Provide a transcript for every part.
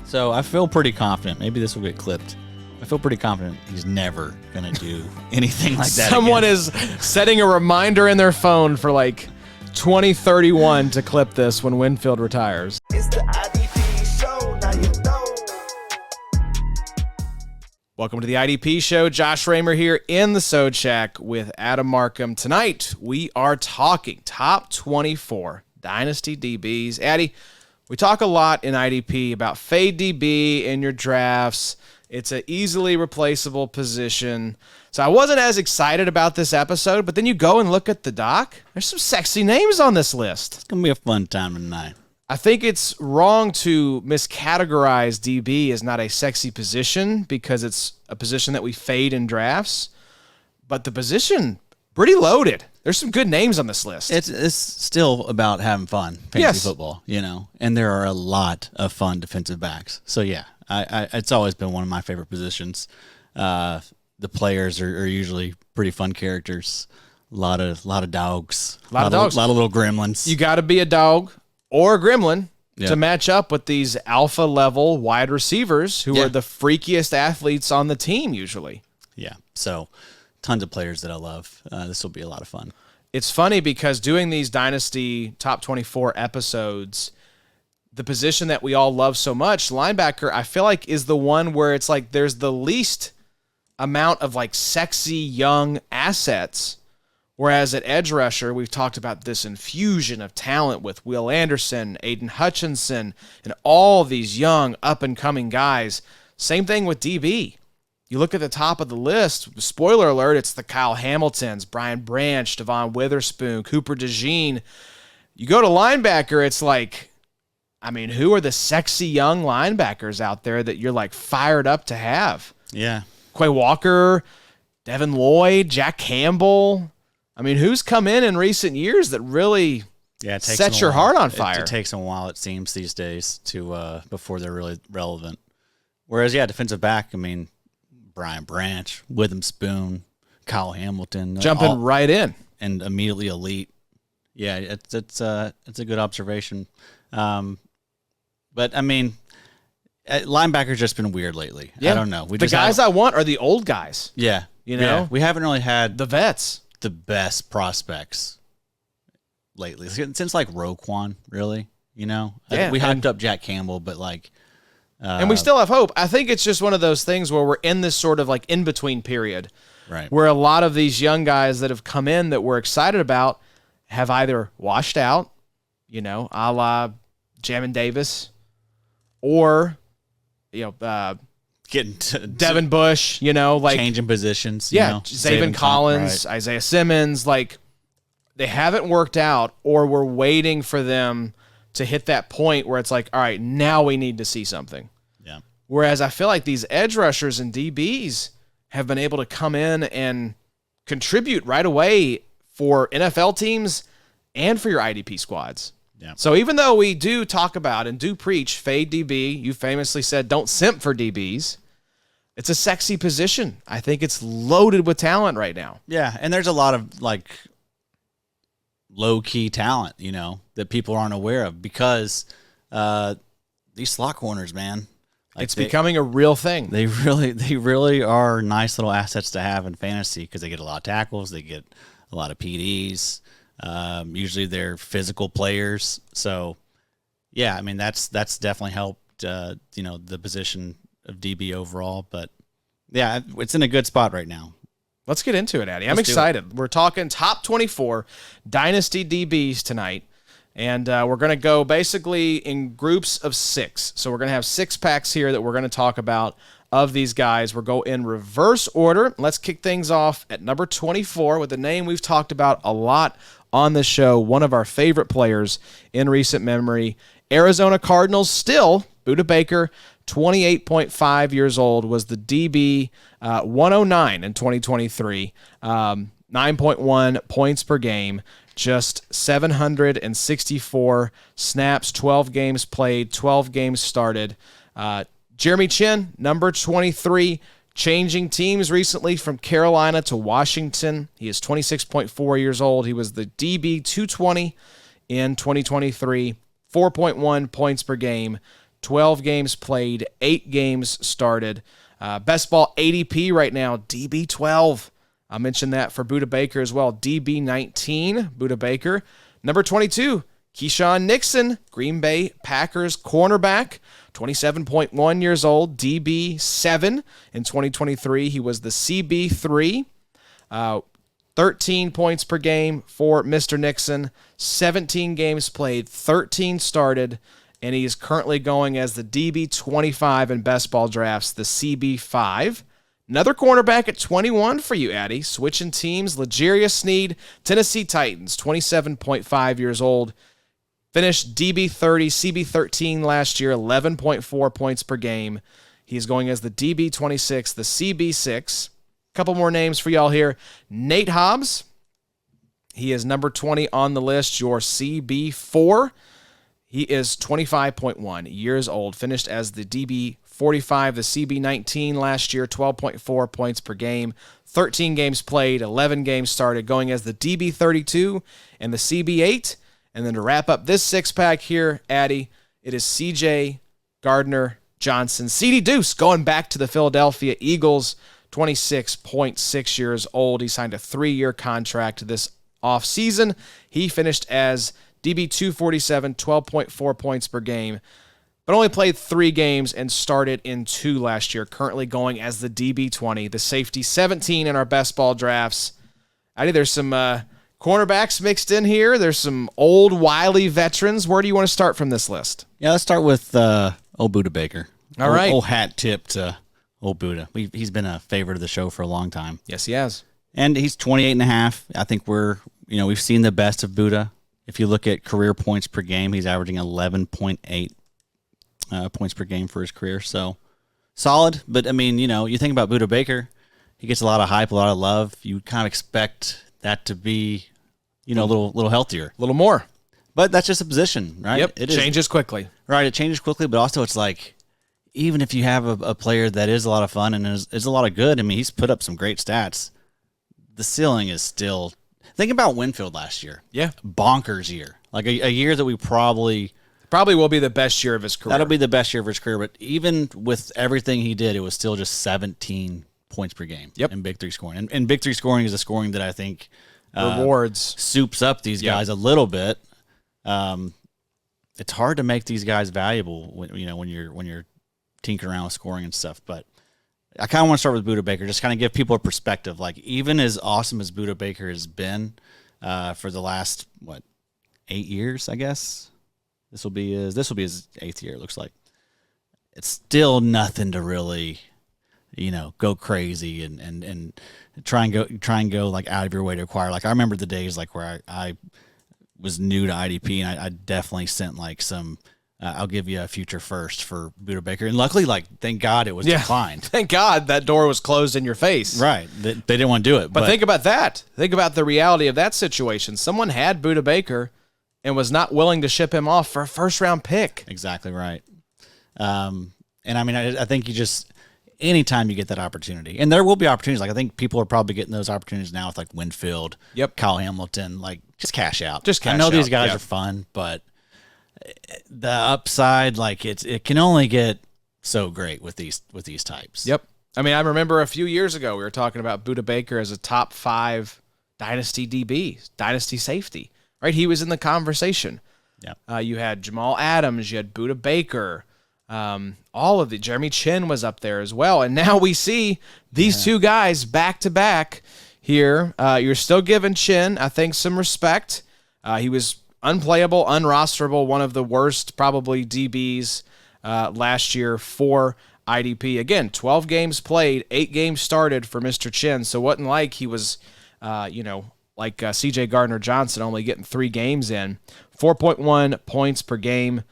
So I feel pretty confident. Maybe this will get clipped. I feel pretty confident he's never going to do anything like that Someone again. is setting a reminder in their phone for like 2031 to clip this when Winfield retires. It's the IDP show, now you know. Welcome to the IDP show. Josh Raymer here in the Sode Shack with Adam Markham. Tonight, we are talking top 24 Dynasty DBs. Addy, we talk a lot in IDP about fade DB in your drafts. It's an easily replaceable position. So I wasn't as excited about this episode, but then you go and look at the doc. There's some sexy names on this list. It's going to be a fun time tonight. I think it's wrong to miscategorize DB as not a sexy position because it's a position that we fade in drafts. But the position, pretty loaded. There's some good names on this list. It's still about having fun, fantasy football, and there are a lot of fun defensive backs. So, yeah, it's always been one of my favorite positions. The players are usually pretty fun characters. A lot of dogs. A lot of little gremlins. You got to be a dog or a gremlin to match up with these alpha level wide receivers who are the freakiest athletes on the team usually. Yeah. So tons of players that I love. This will be a lot of fun. It's funny because doing these Dynasty top 24 episodes, the position that we all love so much, linebacker, I feel like is the one where it's like there's the least amount of like sexy young assets. Whereas at edge rusher, we've talked about this infusion of talent with Will Anderson, Aiden Hutchinson, and all these young up-and-coming guys. Same thing with DB. You look at the top of the list, spoiler alert, it's the Kyle Hamiltons, Brian Branch, Devon Witherspoon, Cooper DeJean. You go to linebacker, it's like, I mean, who are the sexy young linebackers out there that you're like fired up to have? Yeah. Quay Walker, Devin Lloyd, Jack Campbell. I mean, who's come in recent years that really sets your heart on fire? It takes them a while, it seems, these days to before they're really relevant. Whereas, defensive back, I mean, Brian Branch, Witherspoon, Kyle Hamilton. Jumping right in. And immediately elite. Yeah, it's a good observation. But, I mean, linebacker's just been weird lately. Yeah. I don't know. The guys I want are the old guys. Yeah. We haven't really had the vets. The best prospects lately since like Roquan, really, we hyped up Jack Campbell, but like, and we still have hope. I think it's just one of those things where we're in this sort of like in between period, right? Where a lot of these young guys that have come in that we're excited about have either washed out, a la Jamin Davis, or getting to Devin Bush, like changing positions. Zaven Collins, right. Isaiah Simmons, like they haven't worked out, or we're waiting for them to hit that point where it's like, all right, now we need to see something. Yeah. Whereas I feel like these edge rushers and DBs have been able to come in and contribute right away for NFL teams and for your IDP squads. Yeah. So even though we do talk about and do preach fade DB, you famously said don't simp for DBs. It's a sexy position. I think it's loaded with talent right now. Yeah, and there's a lot of like low-key talent, that people aren't aware of because these slot corners, man. Like it's becoming a real thing. They really are nice little assets to have in fantasy because they get a lot of tackles, they get a lot of PDs. Usually they're physical players. So, yeah, I mean, that's definitely helped, the position of DB overall. But, yeah, it's in a good spot right now. Let's get into it, Addy. I'm excited. We're talking top 24 Dynasty DBs tonight. And we're going to go basically in groups of 6. So we're going to have 6 packs here that we're going to talk about of these guys. We'll go in reverse order. Let's kick things off at number 24 with a name we've talked about a lot on the show, one of our favorite players in recent memory. Arizona Cardinals still, Budda Baker, 28.5 years old, was the DB 109 in 2023, 9.1 points per game, just 764 snaps, 12 games played, 12 games started. Jeremy Chinn, number 23, changing teams recently from Carolina to Washington. He is 26.4 years old. He was the DB 220 in 2023, 4.1 points per game, 12 games played, 8 games started. Best ball ADP right now, DB12. I mentioned that for Budda Baker as well. DB19, Budda Baker. Number 22, Keyshawn Nixon, Green Bay Packers cornerback, 27.1 years old, DB7. In 2023, he was the CB3. 13 points per game for Mr. Nixon, 17 games played, 13 started, and he is currently going as the DB25 in best ball drafts, the CB5. Another cornerback at 21 for you, Addy. Switching teams, L'Jarius Sneed, Tennessee Titans, 27.5 years old. Finished DB30, CB13 last year, 11.4 points per game. He is going as the DB26, the CB6. Couple more names for y'all here. Nate Hobbs. He is number 20 on the list, your CB4. He is 25.1 years old. Finished as the DB45, the CB19 last year, 12.4 points per game. 13 games played, 11 games started, going as the DB32 and the CB8. And then to wrap up this six-pack here, Addy, it is CJ Gardner-Johnson. CD Deuce going back to the Philadelphia Eagles. 26.6 years old. He signed a 3-year contract this offseason. He finished as DB247, 12.4 points per game, but only played 3 games and started in 2 last year. Currently going as the DB20, the safety 17 in our best ball drafts. There's some cornerbacks mixed in here. There's some old, wily veterans. Where do you want to start from this list? Yeah, let's start with old Budda Baker. All right. Old hat tip to old Budda. He's been a favorite of the show for a long time. Yes, he has. And he's 28 and a half. I think we've seen the best of Budda. If you look at career points per game, he's averaging 11.8 points per game for his career. So solid. But I mean, you think about Budda Baker, he gets a lot of hype, a lot of love. You kind of expect that to be, a little healthier, A little more. But that's just a position, right? Yep. It changes quickly. Right. It changes quickly, but also it's like, even if you have a player that is a lot of fun and is a lot of good, I mean, he's put up some great stats. The ceiling is still. Think about Winfield last year. Yeah. Bonkers year. Like a year that we probably will be the best year of his career. That'll be the best year of his career. But even with everything he did, it was still just 17 points per game in Big Three scoring. And Big Three scoring is a scoring that I think rewards soups up these guys a little bit. It's hard to make these guys valuable when you're tinkering around with scoring and stuff. But I kind of want to start with Budda Baker, just kind of give people a perspective. Like, even as awesome as Budda Baker has been for the last 8 years, I guess this will be his 8th year. It looks like it's still nothing to really, go crazy and try and go like out of your way to acquire. Like, I remember the days like where I was new to IDP and I definitely sent like some. I'll give you a future first for Budda Baker. And luckily, thank God it was declined. Thank God that door was closed in your face. Right. They didn't want to do it. But think about that. Think about the reality of that situation. Someone had Budda Baker and was not willing to ship him off for a first-round pick. Exactly right. And, I mean, I think anytime you get that opportunity, and there will be opportunities. Like, I think people are probably getting those opportunities now with, Winfield, Kyle Hamilton. Just cash out. I know these guys are fun, but the upside, it can only get so great with these types. Yep. I mean, I remember a few years ago we were talking about Budda Baker as a top 5 Dynasty DB, Dynasty safety. Right? He was in the conversation. Yeah. You had Jamal Adams, you had Budda Baker, all of the Jeremy Chin was up there as well. And now we see these two guys back to back here. You're still giving Chin, I think, some respect. He was unplayable, unrosterable, one of the worst probably DBs last year for IDP. Again, 12 games played, 8 games started for Mr. Chin. So wasn't like he was, like CJ Gardner-Johnson only getting 3 games in. 4.1 points per game,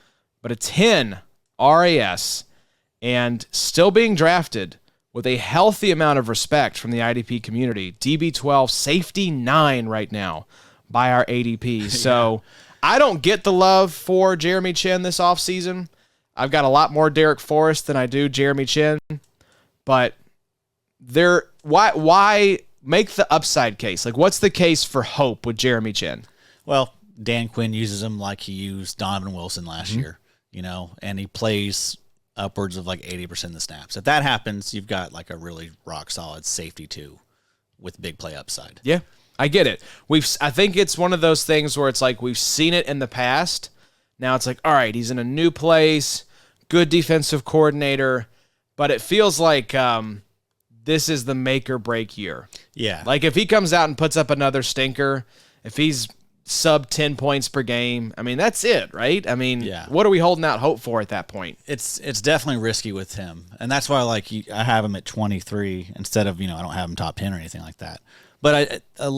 but a 10 RAS and still being drafted with a healthy amount of respect from the IDP community. DB12, safety 9 right now by our ADP. So I don't get the love for Jeremy Chin this offseason. I've got a lot more Derek Forrest than I do Jeremy Chin. But why make the upside case? What's the case for hope with Jeremy Chin? Well, Dan Quinn uses him like he used Donovan Wilson last year. and he plays upwards of like 80% of the snaps. If that happens, you've got like a really rock solid safety too with big play upside. Yeah, I get it. I think it's one of those things where it's like we've seen it in the past. Now it's like, all right, he's in a new place, good defensive coordinator, but it feels like this is the make or break year. Yeah. Like if he comes out and puts up another stinker, if he's sub 10 points per game, I mean, that's it, right? I mean, what are we holding out hope for at that point? It's definitely risky with him. And that's why I have him at 23 instead of, I don't have him top 10 or anything like that. But I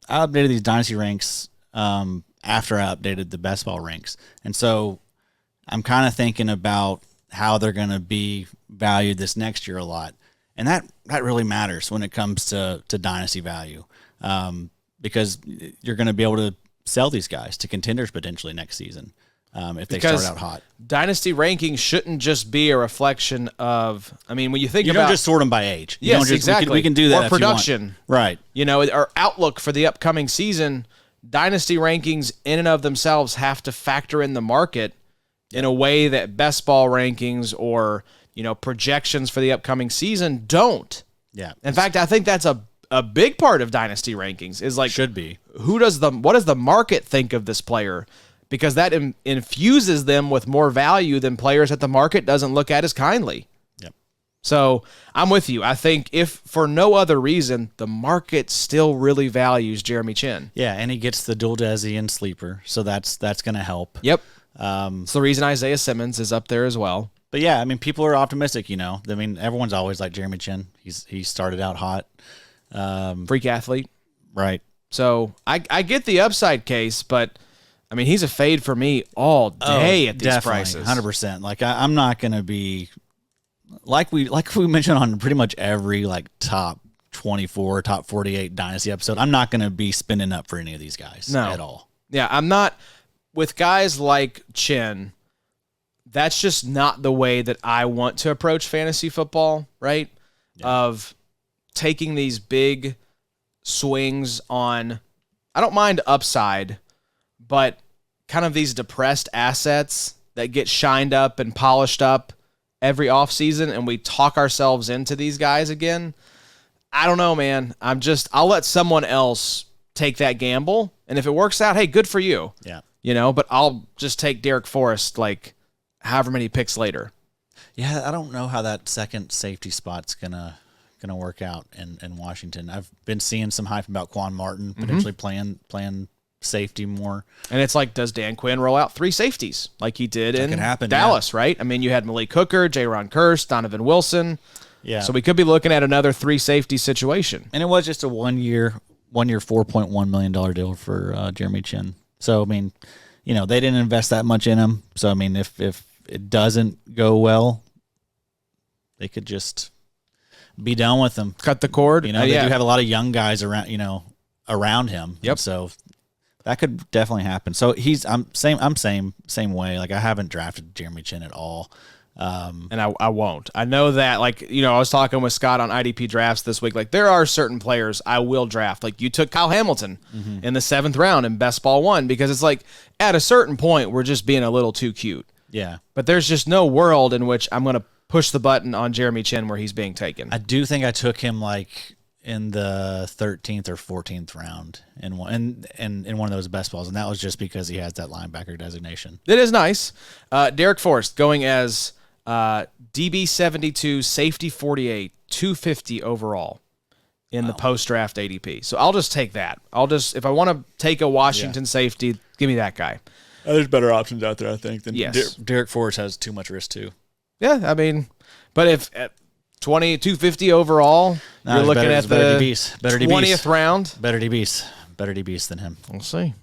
updated these dynasty ranks after I updated the best ball ranks. And so I'm kind of thinking about how they're going to be valued this next year a lot. And that really matters when it comes to dynasty value. Because you're going to be able to sell these guys to contenders potentially next season if they start out hot. Dynasty rankings shouldn't just be a reflection of, when you think about... You don't just sort them by age. Yes, exactly. We can do that or production. Right. Or outlook for the upcoming season. Dynasty rankings in and of themselves have to factor in the market in a way that best ball rankings or, projections for the upcoming season don't. Yeah. In fact, I think that's a big part of dynasty rankings is like should be what does the market think of this player, because that infuses them with more value than players that the market doesn't look at as kindly. Yep. So I'm with you. I think if for no other reason, the market still really values Jeremy Chin. Yeah, and he gets the dual desi and sleeper, so that's going to help. Yep. It's the reason Isaiah Simmons is up there as well. But yeah, people are optimistic. Everyone's always like Jeremy Chin. He started out hot. Freak athlete. Right. So I get the upside case, but he's a fade for me all day at these prices. 100%. Like I'm not going to be like we mentioned on pretty much every top 24, top 48 dynasty episode. I'm not going to be spending up for any of these guys at all. Yeah, I'm not with guys like Chin. That's just not the way that I want to approach fantasy football, right? Yeah. Of taking these big swings on, I don't mind upside, but kind of these depressed assets that get shined up and polished up every offseason, and we talk ourselves into these guys again. I don't know, man. I'll let someone else take that gamble, and if it works out, hey, good for you. Yeah. But I'll just take Derek Forrest however many picks later. Yeah, I don't know how that second safety spot's gonna work out in Washington. I've been seeing some hype about Quan Martin potentially playing safety more. And it's like, does Dan Quinn roll out 3 safeties like he did in happen, Dallas, right? You had Malik Hooker, J-Ron Kearse, Donovan Wilson. Yeah. So we could be looking at another 3 safety situation. And it was just a one-year $4.1 million deal for Jeremy Chin. So, they didn't invest that much in him. So, if it doesn't go well, they could just be done with him. Cut the cord. They do have a lot of young guys around him. Yep. So that could definitely happen. So I'm same way. Like I haven't drafted Jeremy Chin at all. And I won't. I know that, I was talking with Scott on IDP drafts this week. Like, there are certain players I will draft. Like, you took Kyle Hamilton in the 7th round in Best Ball 1 because it's like, at a certain point, we're just being a little too cute. Yeah. But there's just no world in which I'm going to push the button on Jeremy Chin where he's being taken. I do think I took him in the 13th or 14th round in one of those best balls, and that was just because he has that linebacker designation. It is nice. Derek Forrest going as DB 72, safety 48, 250 overall in the post-draft ADP. So I'll just take that. If I want to take a Washington safety, give me that guy. There's better options out there, I think, than yes. Derek Forrest has too much risk too. Yeah, but if at 250 overall, you're looking at the 20th round. Better DBs than him. We'll see.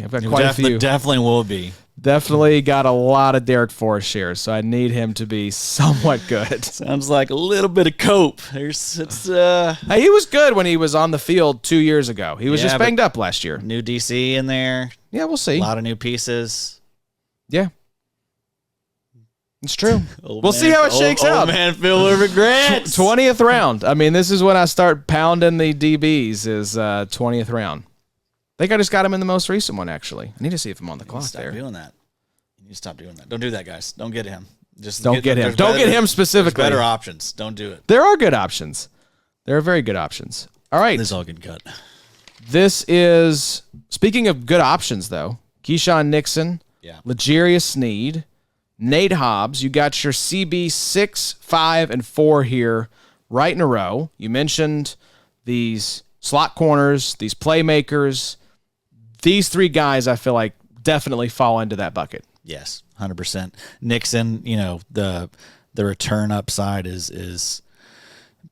I've got quite a few. Definitely will be. Definitely got a lot of Derek Forrest shares, so I need him to be somewhat good. Sounds like a little bit of cope. He was good when he was on the field 2 years ago. He was just banged up last year. New DC in there. Yeah, we'll see. A lot of new pieces. Yeah. It's true. We'll see how it shakes out. Old man Phil with regrets. 20th round. This is when I start pounding the DBs is 20th round. I think I just got him in the most recent one, actually. I need to see if I'm on the clock there. Stop doing that. You stop doing that. Don't do that, guys. Don't get him. Just Don't get him. Don't get him specifically. Better options. Don't do it. There are good options. There are very good options. All right. This is all getting cut. This is, speaking of good options, though, Keyshawn Nixon, Yeah. L'Jarius Sneed, Nate Hobbs. You got your CB 6, 5, and 4 here right in a row. You mentioned these slot corners, these playmakers. These 3 guys, I feel like, definitely fall into that bucket. Yes, 100%. Nixon, the return upside is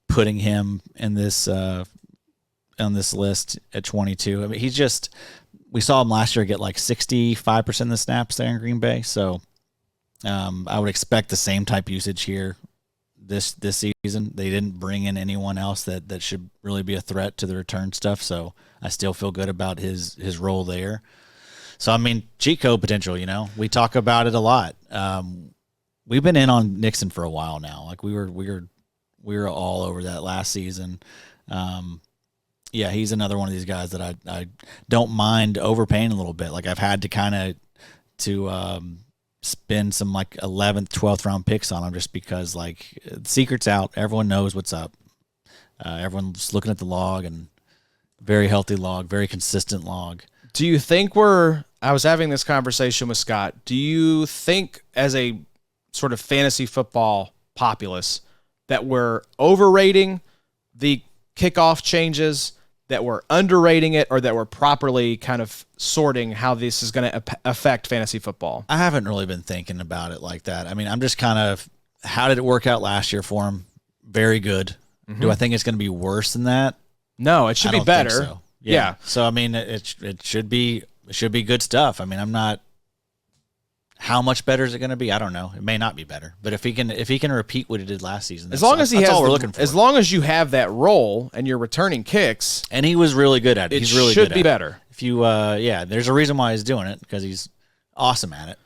putting him in this on this list at 22. I mean, we saw him last year get like 65% of the snaps there in Green Bay. So I would expect the same type usage here this season. They didn't bring in anyone else that should really be a threat to the return stuff. So I still feel good about his role there. So, I mean, cheat code potential, we talk about it a lot. We've been in on Nixon for a while now. Like we were all over that last season. Yeah, he's another one of these guys that I don't mind overpaying a little bit. Like I've had to kind of spend some like 11th, 12th round picks on him just because like the secret's out. Everyone knows what's up. Everyone's looking at the log, and very healthy log, very consistent log. Do you think I was having this conversation with Scott. Do you think as a sort of fantasy football populace that we're overrating the kickoff changes, that we're underrating it, or that we're properly kind of sorting how this is going to affect fantasy football? I haven't really been thinking about it like that. I mean, I'm just kind of, how did it work out last year for him? Very good. Mm-hmm. Do I think it's going to be worse than that? No, it should be better. So. Yeah. So I mean, it should be good stuff. I mean, I'm not. How much better is it going to be? I don't know. It may not be better, but if he can repeat what he did last season, that's all we're looking for. As long as you have that role and you're returning kicks, and he was really good at it. He's really should good be at better. It. If you, there's a reason why he's doing it, because he's awesome at it.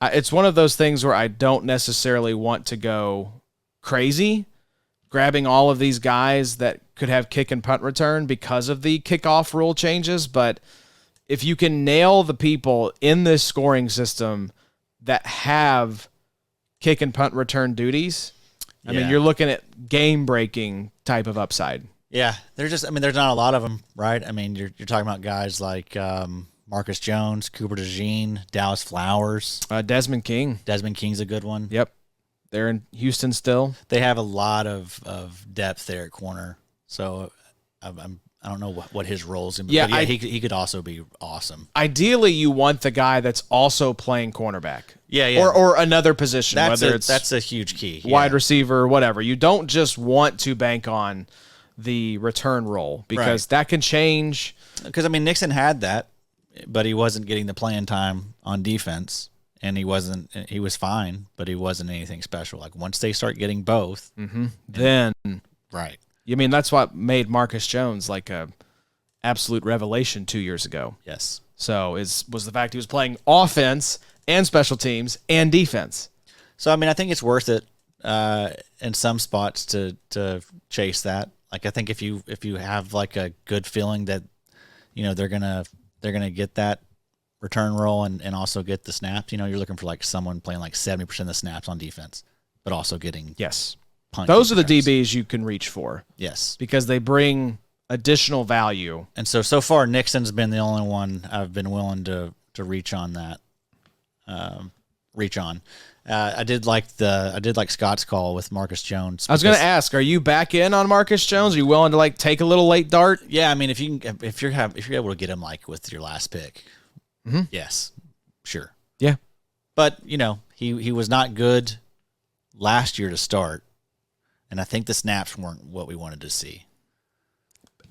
It's one of those things where I don't necessarily want to go crazy, grabbing all of these guys that could have kick and punt return because of the kickoff rule changes. But if you can nail the people in this scoring system that have kick and punt return duties, I mean, you're looking at game-breaking type of upside. Yeah, there's not a lot of them, right? I mean, you're talking about guys like Marcus Jones, Cooper DeJean, Dallas Flowers, Desmond King. Desmond King's a good one. Yep, they're in Houston still. They have a lot of depth there at corner, so I don't know what his role's in. Yeah, he could also be awesome. Ideally, you want the guy that's also playing cornerback. Yeah. Or another position, that's a huge key. Wide receiver, whatever. You don't just want to bank on the return role because that can change. Because, I mean, Nixon had that, but he wasn't getting the playing time on defense, and he was fine, but he wasn't anything special. Like, once they start getting both, then right. I mean, that's what made Marcus Jones like a absolute revelation 2 years ago. Yes. So was the fact he was playing offense and special teams and defense. So, I mean, I think it's worth it in some spots to chase that. Like, I think if you have like a good feeling that, they're gonna get that return role and also get the snaps, you're looking for like someone playing like 70% of the snaps on defense, but also getting those are the DBs you can reach for. Yes. Because they bring additional value. And so far, Nixon's been the only one I've been willing to reach on that. I did like Scott's call with Marcus Jones. I was going to ask, are you back in on Marcus Jones? Are you willing to like take a little late dart? Yeah, I mean, if you're able to get him like with your last pick, yes, sure. Yeah. But he was not good last year to start. And I think the snaps weren't what we wanted to see.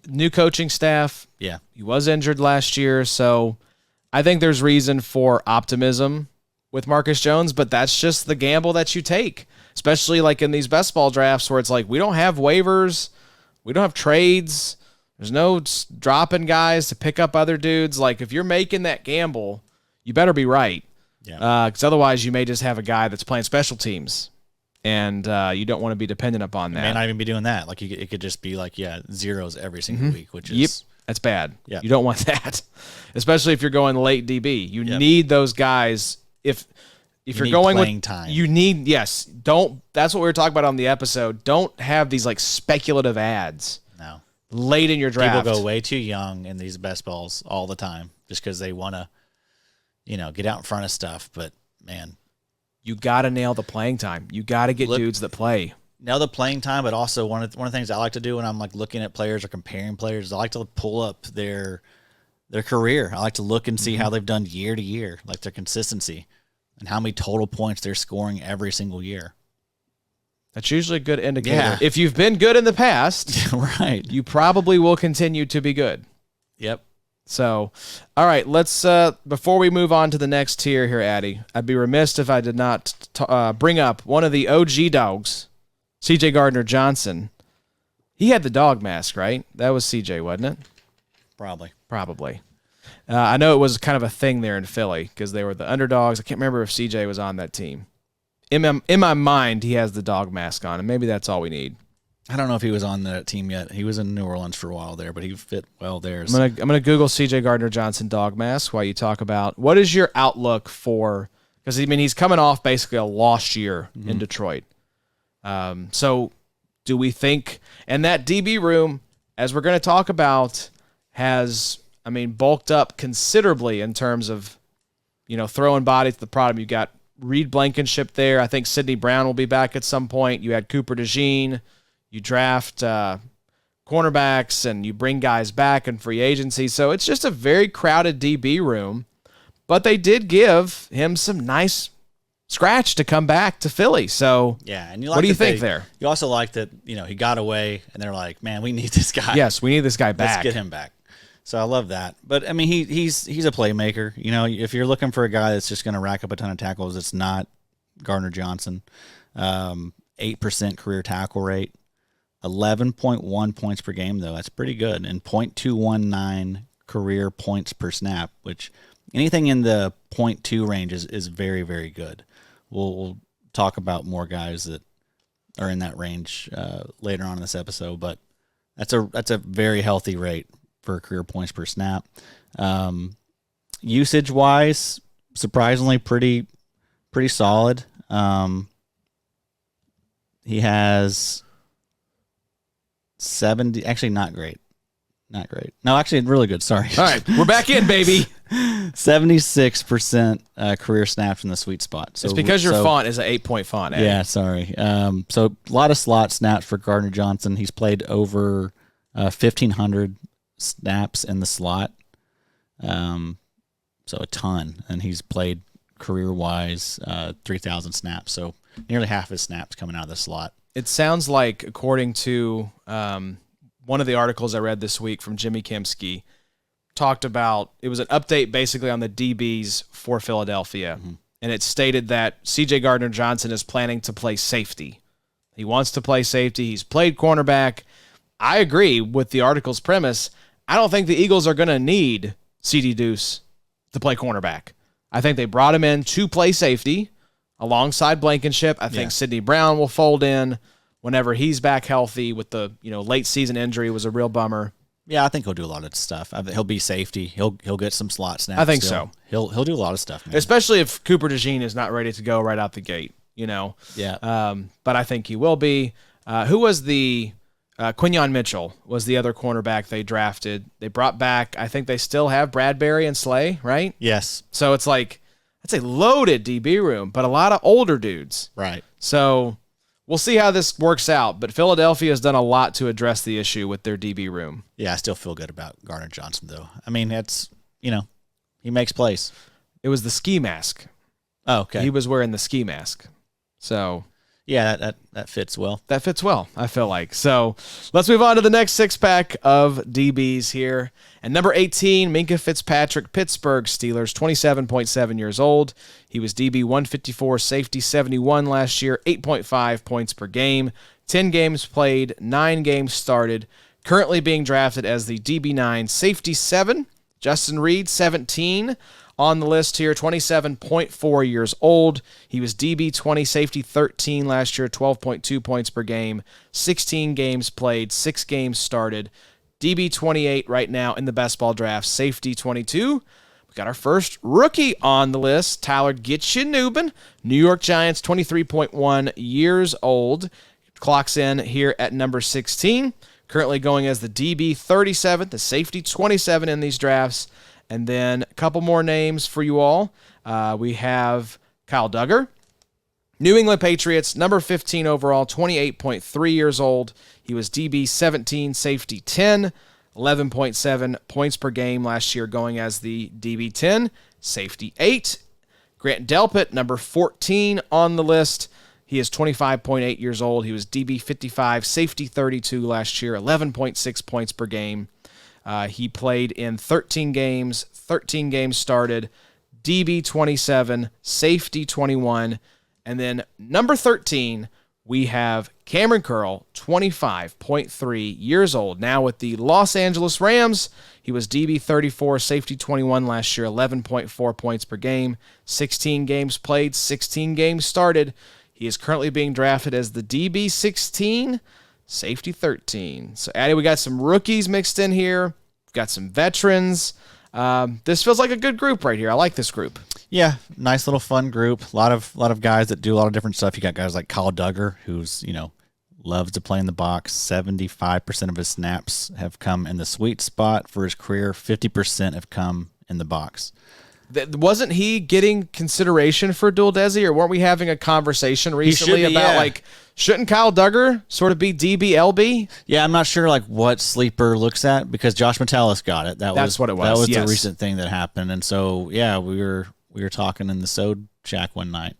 New coaching staff. Yeah. He was injured last year, so I think there's reason for optimism with Marcus Jones, but that's just the gamble that you take, especially like in these best ball drafts where it's like we don't have waivers, we don't have trades, there's no dropping guys to pick up other dudes. Like if you're making that gamble, you better be right. Yeah. Because otherwise you may just have a guy that's playing special teams. And you don't want to be dependent upon that. May not even be doing that. Like it could just be like zeros every single week, which is that's bad. Yeah, you don't want that, especially if you're going late DB. You need those guys. If if You you're need going playing with time. you need don't. That's what we were talking about on the episode. Don't have these like speculative ads No. late in your draft. People go way too young in these best balls all the time just because they want to, get out in front of stuff. But, man. You got to nail the playing time. You got to get dudes that play. Nail the playing time, but also one of the things I like to do when I'm like looking at players or comparing players is I like to pull up their career. I like to look and see how they've done year to year, like their consistency and how many total points they're scoring every single year. That's usually a good indicator. Yeah. If you've been good in the past, Right. you probably will continue to be good. Yep. So, all right, let's before we move on to the next tier here, Addy, I'd be remiss if I did not bring up one of the OG dogs, C.J. Gardner-Johnson. He had the dog mask, right? That was C.J., wasn't it? Probably. I know it was kind of a thing there in Philly because they were the underdogs. I can't remember if C.J. was on that team. In my mind, he has the dog mask on, and maybe that's all we need. I don't know if he was on that team yet. He was in New Orleans for a while there, but he fit well there. I'm gonna Google C.J. Gardner-Johnson dog mask while you talk about what is your outlook for, because he's coming off basically a lost year in Detroit. So do we think, and that DB room, as we're going to talk about, has bulked up considerably in terms of throwing bodies to the problem. You got Reed Blankenship there. I think Sidney Brown will be back at some point. You had Cooper DeJean. You draft cornerbacks and you bring guys back in free agency. So it's just a very crowded DB room. But they did give him some nice scratch to come back to Philly. So yeah, and what do you think there? You also like that he got away, and they're like, man, we need this guy. Yes, we need this guy back. Let's get him back. So I love that. But he's a playmaker. If you're looking for a guy that's just going to rack up a ton of tackles, it's not Gardner-Johnson. 8% career tackle rate. 11.1 points per game, though. That's pretty good. And 0.219 career points per snap, which anything in the 0.2 range is very, very good. We'll talk about more guys that are in that range later on in this episode, but that's a very healthy rate for career points per snap. Usage-wise, surprisingly pretty solid. He has 70, actually not great. No, actually really good. Sorry. All right, we're back in, baby. 76% career snaps in the sweet spot. So it's because your font is an 8-point font. Eddie. Yeah, sorry. So a lot of slot snaps for Gardner-Johnson. He's played over 1,500 snaps in the slot. So a ton. And he's played career-wise 3,000 snaps. So nearly half his snaps coming out of the slot. It sounds like, according to one of the articles I read this week from Jimmy Kemsky, talked about, it was an update basically on the DBs for Philadelphia. Mm-hmm. And it stated that C.J. Gardner-Johnson is planning to play safety. He wants to play safety. He's played cornerback. I agree with the article's premise. I don't think the Eagles are going to need C.D. Deuce to play cornerback. I think they brought him in to play safety alongside Blankenship. I think Sidney Brown will fold in whenever he's back healthy. With the late season injury was a real bummer. Yeah, I think he'll do a lot of stuff. He'll be safety. He'll get some slot snaps. I think still. so. He'll do a lot of stuff, man. Especially if Cooper DeJean is not ready to go right out the gate. Yeah. But I think he will be. Who was the Quinyon Mitchell was the other cornerback they drafted. They brought back. I think they still have Bradbury and Slay, right? Yes. So it's like, that's a loaded DB room, but a lot of older dudes. Right. So we'll see how this works out, but Philadelphia has done a lot to address the issue with their DB room. Yeah, I still feel good about Gardner-Johnson, though. That's, he makes plays. It was the ski mask. Oh, okay. He was wearing the ski mask. So yeah, that fits well. That fits well, I feel like. So let's move on to the next six-pack of DBs here. And number 18, Minkah Fitzpatrick, Pittsburgh Steelers, 27.7 years old. He was DB 154, safety 71 last year, 8.5 points per game, 10 games played, 9 games started. Currently being drafted as the DB9, safety 7. Justin Reed, 17. On the list here, 27.4 years old. He was DB 20, safety 13 last year, 12.2 points per game, 16 games played, 6 games started. DB 28 right now in the best ball draft, safety 22. We got our first rookie on the list, Tyler Gitchin-Nubin, New York Giants, 23.1 years old. Clocks in here at number 16. Currently going as the DB 37, the safety 27 in these drafts. And then a couple more names for you all. We have Kyle Duggar, New England Patriots, number 15 overall, 28.3 years old. He was DB 17, safety 10, 11.7 points per game last year, going as the DB 10, safety 8. Grant Delpit, number 14 on the list. He is 25.8 years old. He was DB 55, safety 32 last year, 11.6 points per game. He played in 13 games started, DB 27, safety 21. And then number 13, we have Cameron Curl, 25.3 years old. Now with the Los Angeles Rams, he was DB 34, safety 21 last year, 11.4 points per game, 16 games played, 16 games started. He is currently being drafted as the DB 16, safety 13. So, Addy, we got some rookies mixed in here. We've got some veterans. This feels like a good group right here. I like this group. Yeah, nice little fun group. A lot of guys that do a lot of different stuff. You got guys like Kyle Duggar, who's loves to play in the box. 75% of his snaps have come in the sweet spot for his career. 50% have come in the box. Wasn't he getting consideration for dual desi, or weren't we having a conversation recently about shouldn't Kyle Duggar sort of be DB-LB? Yeah, I'm not sure what Sleeper looks at, because Josh Metellus got it. That's what it was. That was yes. the recent thing that happened. And so, yeah, we were talking in the Sode Shack one night.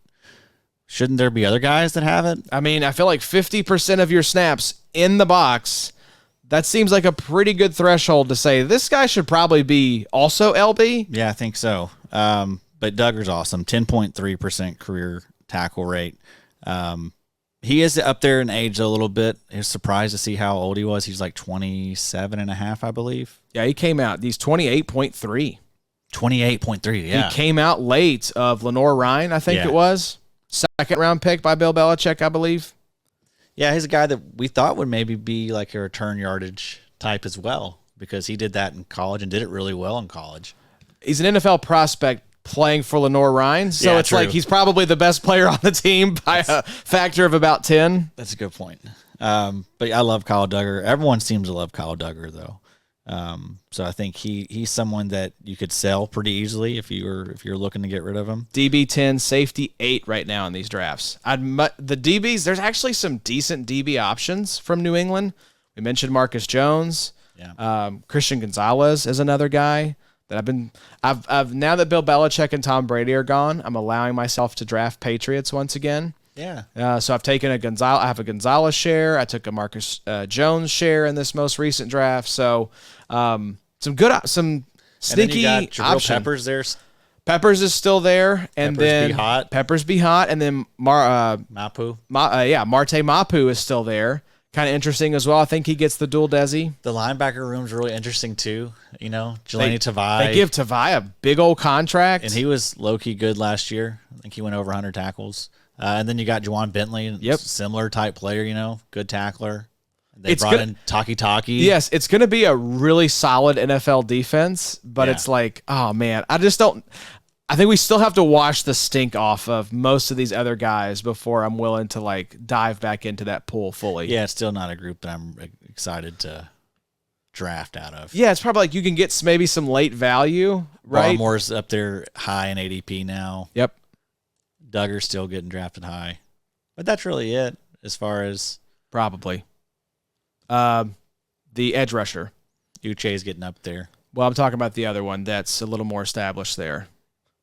Shouldn't there be other guys that have it? I mean, I feel like 50% of your snaps in the box, that seems like a pretty good threshold to say this guy should probably be also LB. Yeah, I think so. But Duggar's awesome. 10.3% career tackle rate. He is up there in age a little bit. I was surprised to see how old he was. He's like 27 and a half, I believe. Yeah, he came out. He's 28.3. 28.3, yeah. He came out late of Lenore Ryan, I think it was. Second round pick by Bill Belichick, I believe. Yeah, he's a guy that we thought would maybe be like a return yardage type as well, because he did that in college and did it really well in college. He's an NFL prospect playing for Lenore Ryan, so it's true. Like he's probably the best player on the team by a factor of about 10. That's a good point. But I love Kyle Duggar. Everyone seems to love Kyle Duggar, though. So I think he's someone that you could sell pretty easily if you're looking to get rid of him. DB 10, safety 8 right now in these drafts. The DBs, there's actually some decent DB options from New England. We mentioned Marcus Jones. Yeah. Christian Gonzalez is another guy that I've now that Bill Belichick and Tom Brady are gone, I'm allowing myself to draft Patriots once again. Yeah. So I've taken I have a Gonzalez share. I took a Marcus Jones share in this most recent draft. So some sneaky and then you got option. Peppers there. Peppers is still there, and Peppers be hot, and then Mapu. Marte Mapu is still there. Kind of interesting as well. I think he gets the dual desi. The linebacker room's really interesting too. Jelani Tavai. They give Tavai a big old contract, and he was low key good last year. I think he went over 100 tackles. And then you got Juwan Bentley, similar type player, good tackler. They brought in Taki. Yes, it's going to be a really solid NFL defense, but it's like, oh man, I think we still have to wash the stink off of most of these other guys before I'm willing to dive back into that pool fully. Yeah, it's still not a group that I'm excited to draft out of. Yeah, it's probably you can get maybe some late value, right? Baltimore's up there high in ADP now. Yep. Duggar's still getting drafted high. But that's really it as far as... Probably. The edge rusher. Uche's getting up there. Well, I'm talking about the other one that's a little more established there.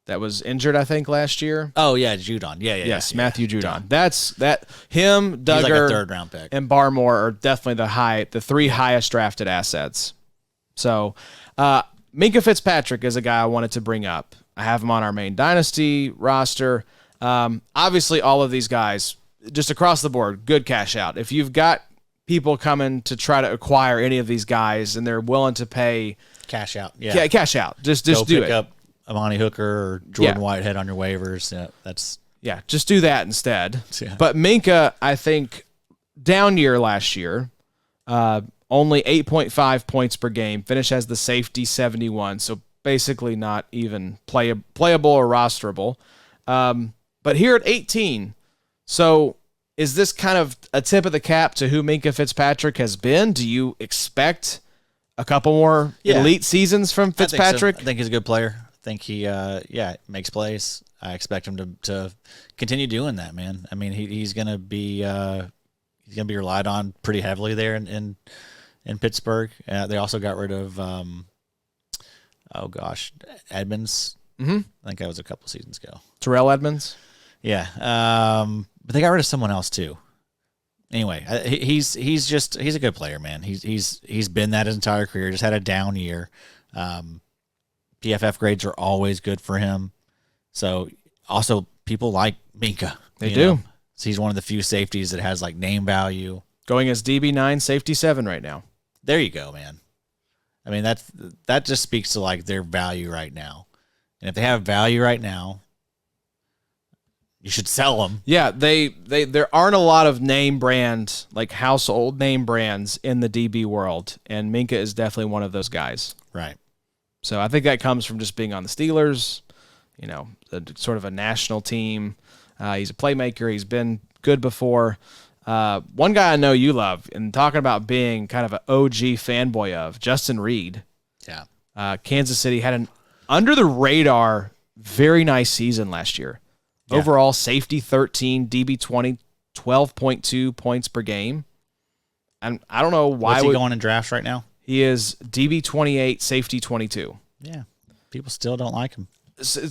That was injured, I think, last year. Oh, yeah, Judon. Yes, Matthew Judon. That's him, Duggar, he's like a third-round pick. And Barmore are definitely the three highest drafted assets. So, Minkah Fitzpatrick is a guy I wanted to bring up. I have him on our main Dynasty roster. Obviously, all of these guys, just across the board, good cash out. If you've got people coming to try to acquire any of these guys and they're willing to pay... Cash out, yeah. Cash out. Just do it. Pick up Amani Hooker or Jordan Whitehead on your waivers. Yeah, just do that instead. Yeah. But Minkah, I think, down year last year, only 8.5 points per game, finished as the safety 71. So basically not even playable or rosterable. But here at 18, so is this kind of a tip of the cap to who Minkah Fitzpatrick has been? Do you expect a couple more elite seasons from Fitzpatrick? I think he's a good player. I think he, makes plays. I expect him to continue doing that, man. I mean, he's gonna be relied on pretty heavily there in Pittsburgh. They also got rid of Edmonds. Mm-hmm. I think that was a couple seasons ago. Terrell Edmonds. Yeah, but they got rid of someone else too. Anyway, he's a good player, man. He's been that his entire career. Just had a down year. PFF grades are always good for him. So also people like Minkah. They do. So he's one of the few safeties that has like name value. Going as DB9, safety 7 right now. There you go, man. I mean, that just speaks to like their value right now. And if they have value right now, you should sell them. Yeah, there aren't a lot of name brand, like household name brands in the DB world, and Minkah is definitely one of those guys. Right. So I think that comes from just being on the Steelers, sort of a national team. He's a playmaker. He's been good before. One guy I know you love, and talking about being kind of an OG fanboy of, Justin Reed. Yeah. Kansas City had an under-the-radar, very nice season last year. Yeah. Overall, safety 13, DB 20, 12.2 points per game. And I don't know why. What's he going in drafts right now? He is DB 28, safety 22. Yeah. People still don't like him. Do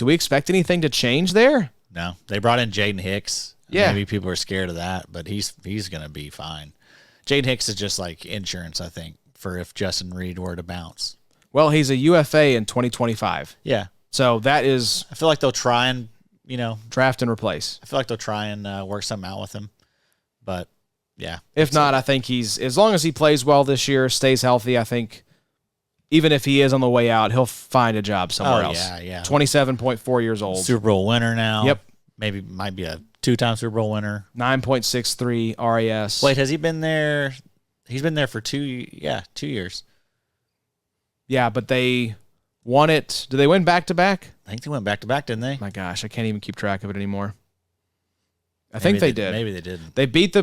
we expect anything to change there? No. They brought in Jaden Hicks. Yeah. Maybe people are scared of that, but he's going to be fine. Jaden Hicks is just like insurance, I think, for if Justin Reed were to bounce. Well, he's a UFA in 2025. Yeah. So that is... I feel like they'll try and, draft and replace. I feel like they'll try and work something out with him. But, yeah. If not, I think as long as he plays well this year, stays healthy, I think even if he is on the way out, he'll find a job somewhere else. Yeah. 27.4 years old. Super Bowl winner now. Yep. Maybe might be a 2-time Super Bowl winner. 9.63 RAS. Wait, has he been there? He's been there for 2 years. Yeah, but they won it. Did they win back-to-back? I think they went back-to-back, didn't they? My gosh, I can't even keep track of it anymore. I think they did. Maybe they didn't. They beat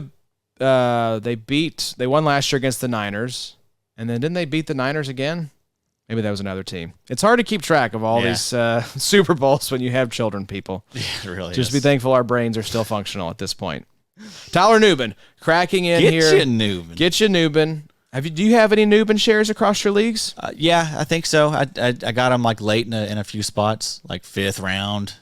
they won last year against the Niners, and then didn't they beat the Niners again? Maybe that was another team. It's hard to keep track of all these Super Bowls when you have children, people. Yeah, it really Just is. be thankful our brains are still functional at this point. Tyler Nubin cracking in here. Get you Nubin. Do you have any Nubin shares across your leagues? Yeah, I think so. I got him like late in a few spots, like 5th round.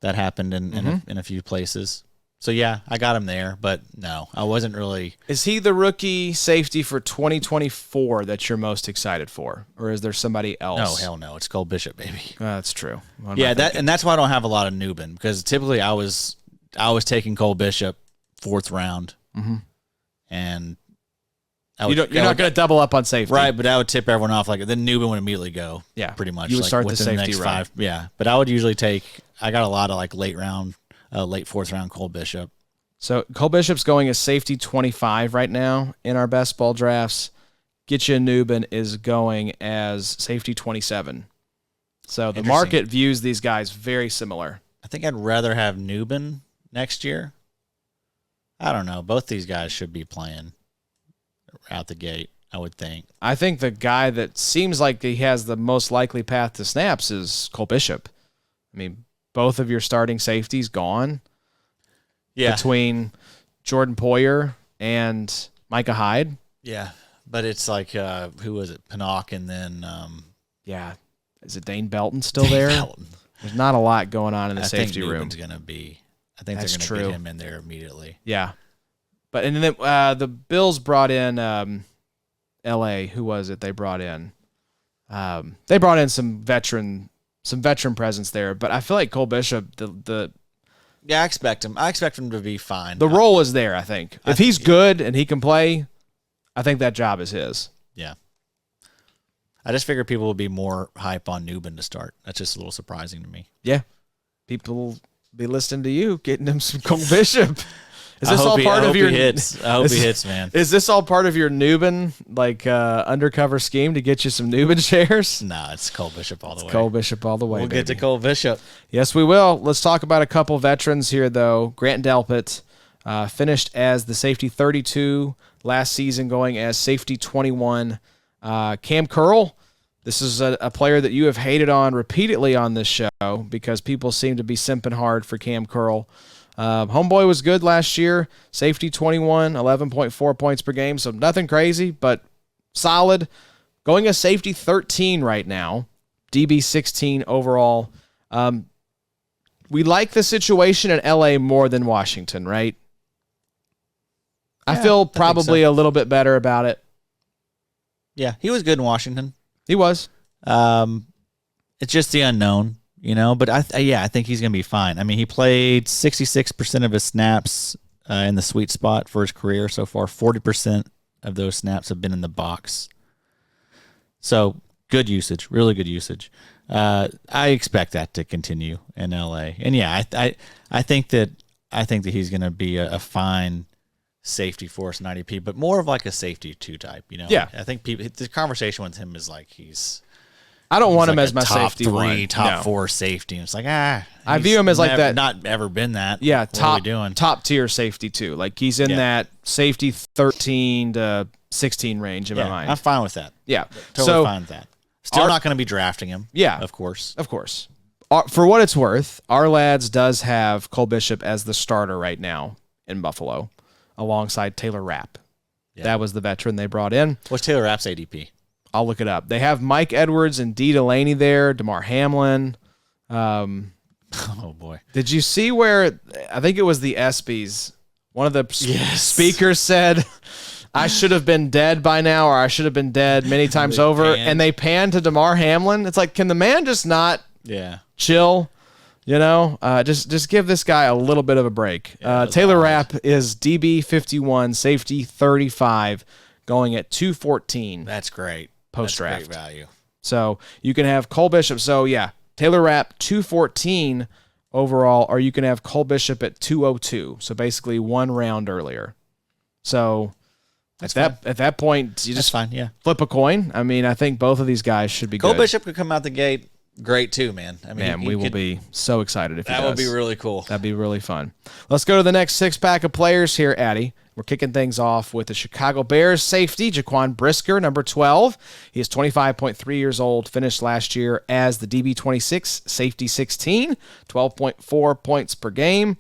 That happened in a few places. So yeah, I got him there, but no, I wasn't really. Is he the rookie safety for 2024 that you're most excited for, or is there somebody else? No, hell no, it's Cole Bishop, baby. That's true. Yeah, that's why I don't have a lot of Nubin, because typically I was taking Cole Bishop 4th round, and you're not going to double up on safety, right? But I would tip everyone off like then Nubin would immediately go. Yeah, pretty much. You would start the within safety next round. 5. Yeah, but I would usually take. I got a lot of like late 4th round Cole Bishop. So Cole Bishop's going as safety 25 right now in our best ball drafts. Getcha Nubin is going as safety 27. So the market views these guys very similar. I think I'd rather have Nubin next year. I don't know. Both these guys should be playing out the gate, I would think. I think the guy that seems like he has the most likely path to snaps is Cole Bishop. I mean, both of your starting safeties gone. Yeah. Between Jordan Poyer and Micah Hyde. Yeah. But it's like, who was it? Pinnock and then... Is it Dane Belton still there? Belton. There's not a lot going on in the safety room. I think they're going to get him in there immediately. Yeah. But and then the Bills brought in L.A. Who was it they brought in? They brought in some veteran presence there. But I feel like Cole Bishop, Yeah, I expect him. I expect him to be fine. The role is there, I think. If he's good and he can play, I think that job is his. Yeah. I just figured people would be more hype on Nubin to start. That's just a little surprising to me. Yeah. People will be listening to you, getting him some Cole Bishop. Is this all part of your hits? I hope he hits, man. Is this all part of your Newbin undercover scheme to get you some Newbin shares? No, it's Cole Bishop all the way. Cole Bishop all the way. We'll baby. get to Cole Bishop. Yes, we will. Let's talk about a couple veterans here, though. Grant Delpit finished as the safety 32 last season, going as safety 21. Cam Curl. This is a player that you have hated on repeatedly on this show because people seem to be simping hard for Cam Curl. Homeboy was good last year. Safety 21, 11.4 points per game. So nothing crazy, but solid. Going as safety 13 right now. DB 16 overall. We like the situation in LA more than Washington, right? I feel probably a little bit better about it. Yeah, he was good in Washington. He was. It's just the unknown. But I think he's going to be fine. I mean, he played 66% of his snaps in the sweet spot for his career so far. 40% of those snaps have been in the box. So good usage, really good usage. I expect that to continue in LA. And yeah, I think that he's going to be a fine safety for us in IDP, but more of like a safety 2 type. Yeah, I think the conversation with him is like I don't want him like as my top safety 3, one. top 4 safety. And it's like, I view him as like that. Not ever been that. Yeah, what are we doing? top tier safety too. Like he's in that safety 13 to 16 range in my mind. I'm fine with that. Yeah, Totally fine with that. Still not going to be drafting him. Yeah, of course. For what it's worth, our lads does have Cole Bishop as the starter right now in Buffalo, alongside Taylor Rapp. Yeah. That was the veteran they brought in. What's Taylor Rapp's ADP? I'll look it up. They have Mike Edwards and D. Delaney there, DeMar Hamlin. Oh, boy. Did you see where, I think it was the ESPYs, one of the speakers said, I should have been dead by now, or I should have been dead many times over, and they panned to DeMar Hamlin. It's like, can the man just not chill? Just give this guy a little bit of a break. Taylor Rapp is DB 51, safety 35, going at 214. That's great. Post-draft. That's great value. So you can have Cole Bishop. So, yeah, Taylor Rapp 214 overall, or you can have Cole Bishop at 202. So basically 1 round earlier. So at that point, you just flip a coin. I mean, I think both of these guys should be good. Cole Bishop could come out the gate great too, man. I mean, we will be so excited if he does. That would be really cool. That'd be really fun. Let's go to the next 6-pack of players here, Addy. We're kicking things off with the Chicago Bears safety, Jaquan Brisker, number 12. He is 25.3 years old, finished last year as the DB 26, safety 16, 12.4 points per game.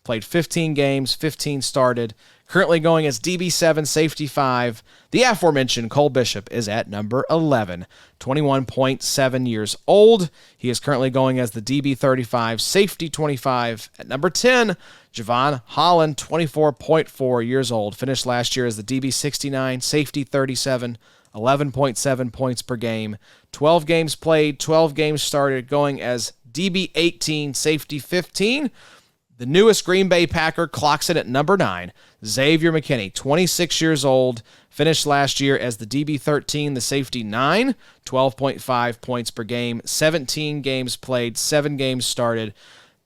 Played 15 games, 15 started. Currently going as DB7, safety 5. The aforementioned Cole Bishop is at number 11, 21.7 years old. He is currently going as the DB35, safety 25. At number 10, Javon Holland, 24.4 years old. Finished last year as the DB69, safety 37, 11.7 points per game. 12 games played, 12 games started, going as DB18, safety 15. The newest Green Bay Packer clocks it at number 9, Xavier McKinney, 26 years old, finished last year as the DB13, the safety 9, 12.5 points per game, 17 games played, 7 games started.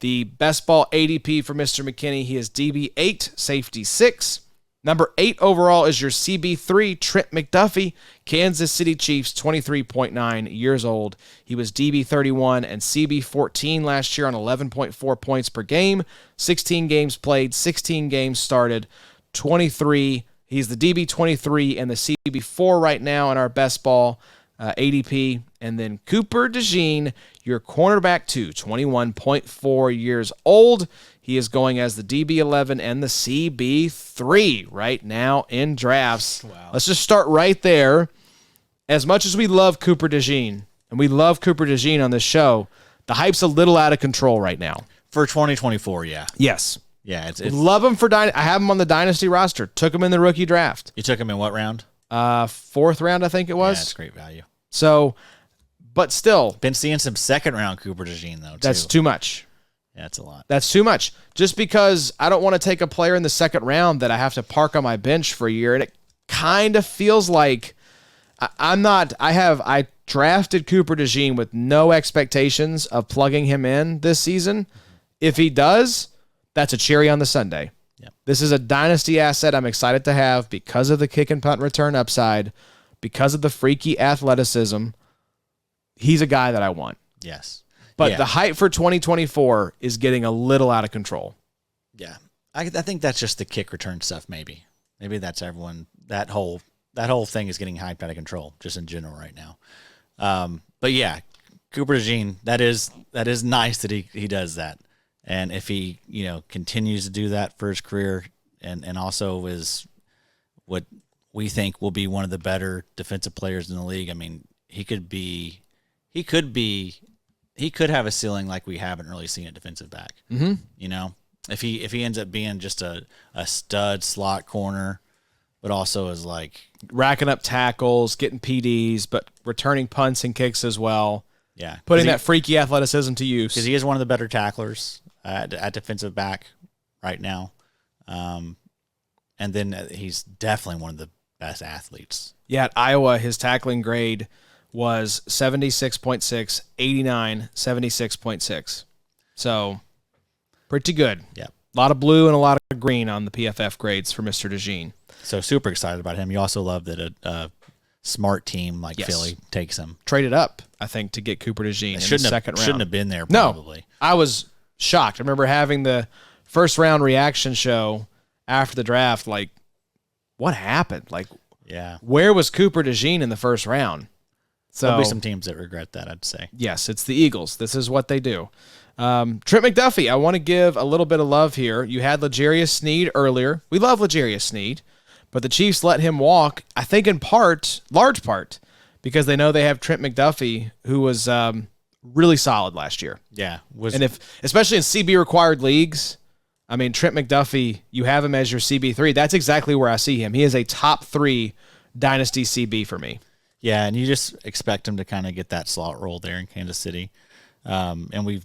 The best ball ADP for Mr. McKinney, he is DB8, safety 6. Number 8 overall is your CB3, Trent McDuffie, Kansas City Chiefs, 23.9 years old. He was DB31 and CB14 last year on 11.4 points per game, 16 games played, 16 games started, 23. He's the DB23 and the CB4 right now in our best ball ADP. And then Cooper DeJean, your cornerback 2, 21.4 years old. He is going as the DB11 and the CB3 right now in drafts. Wow. Let's just start right there. As much as we love Cooper DeJean, and we love Cooper DeJean on this show, the hype's a little out of control right now. For 2024, yeah. Yes. Yeah, it's love him for I have him on the Dynasty roster. Took him in the rookie draft. You took him in what round? 4th round, I think it was. Yeah, that's great value. So, but still. Been seeing some 2nd round Cooper DeJean, though, too. That's too much. Yeah, that's a lot. That's too much. Just because I don't want to take a player in the 2nd round that I have to park on my bench for a year. And it kind of feels like I drafted Cooper DeJean with no expectations of plugging him in this season. If he does, that's a cherry on the sundae. Yep. This is a dynasty asset I'm excited to have because of the kick and punt return upside, because of the freaky athleticism. He's a guy that I want. Yes. But the hype for 2024 is getting a little out of control. Yeah. I think that's just the kick return stuff, maybe. Maybe that's everyone. That whole thing is getting hyped out of control, just in general right now. But yeah, Cooper DeJean, that is nice that he does that. And if he, continues to do that for his career and also is what we think will be one of the better defensive players in the league, I mean, he could have a ceiling like we haven't really seen a defensive back. Mm-hmm. If he ends up being just a stud slot corner, but also is like racking up tackles, getting PDs, but returning punts and kicks as well. Yeah. Putting that freaky athleticism to use. Because he is one of the better tacklers at defensive back right now. And then he's definitely one of the best athletes. Yeah, at Iowa, his tackling grade was 76.6, 89, 76.6. So, pretty good. Yeah. A lot of blue and a lot of green on the PFF grades for Mr. DeJean. So, super excited about him. You also love that a smart team like Philly takes him. Traded up, I think, to get Cooper DeJean in the second round. Shouldn't have been there, probably. No, I was shocked. I remember having the first round reaction show after the draft, like, what happened? Like, where was Cooper DeJean in the first round? So, there'll be some teams that regret that, I'd say. Yes, it's the Eagles. This is what they do. Trent McDuffie, I want to give a little bit of love here. You had L'Jarius Sneed earlier. We love L'Jarius Sneed, but the Chiefs let him walk, I think in large part, because they know they have Trent McDuffie, who was really solid last year. Yeah. And especially in CB-required leagues, I mean, Trent McDuffie, you have him as your CB3. That's exactly where I see him. He is a top 3 dynasty CB for me. Yeah, and you just expect him to kind of get that slot role there in Kansas City. And we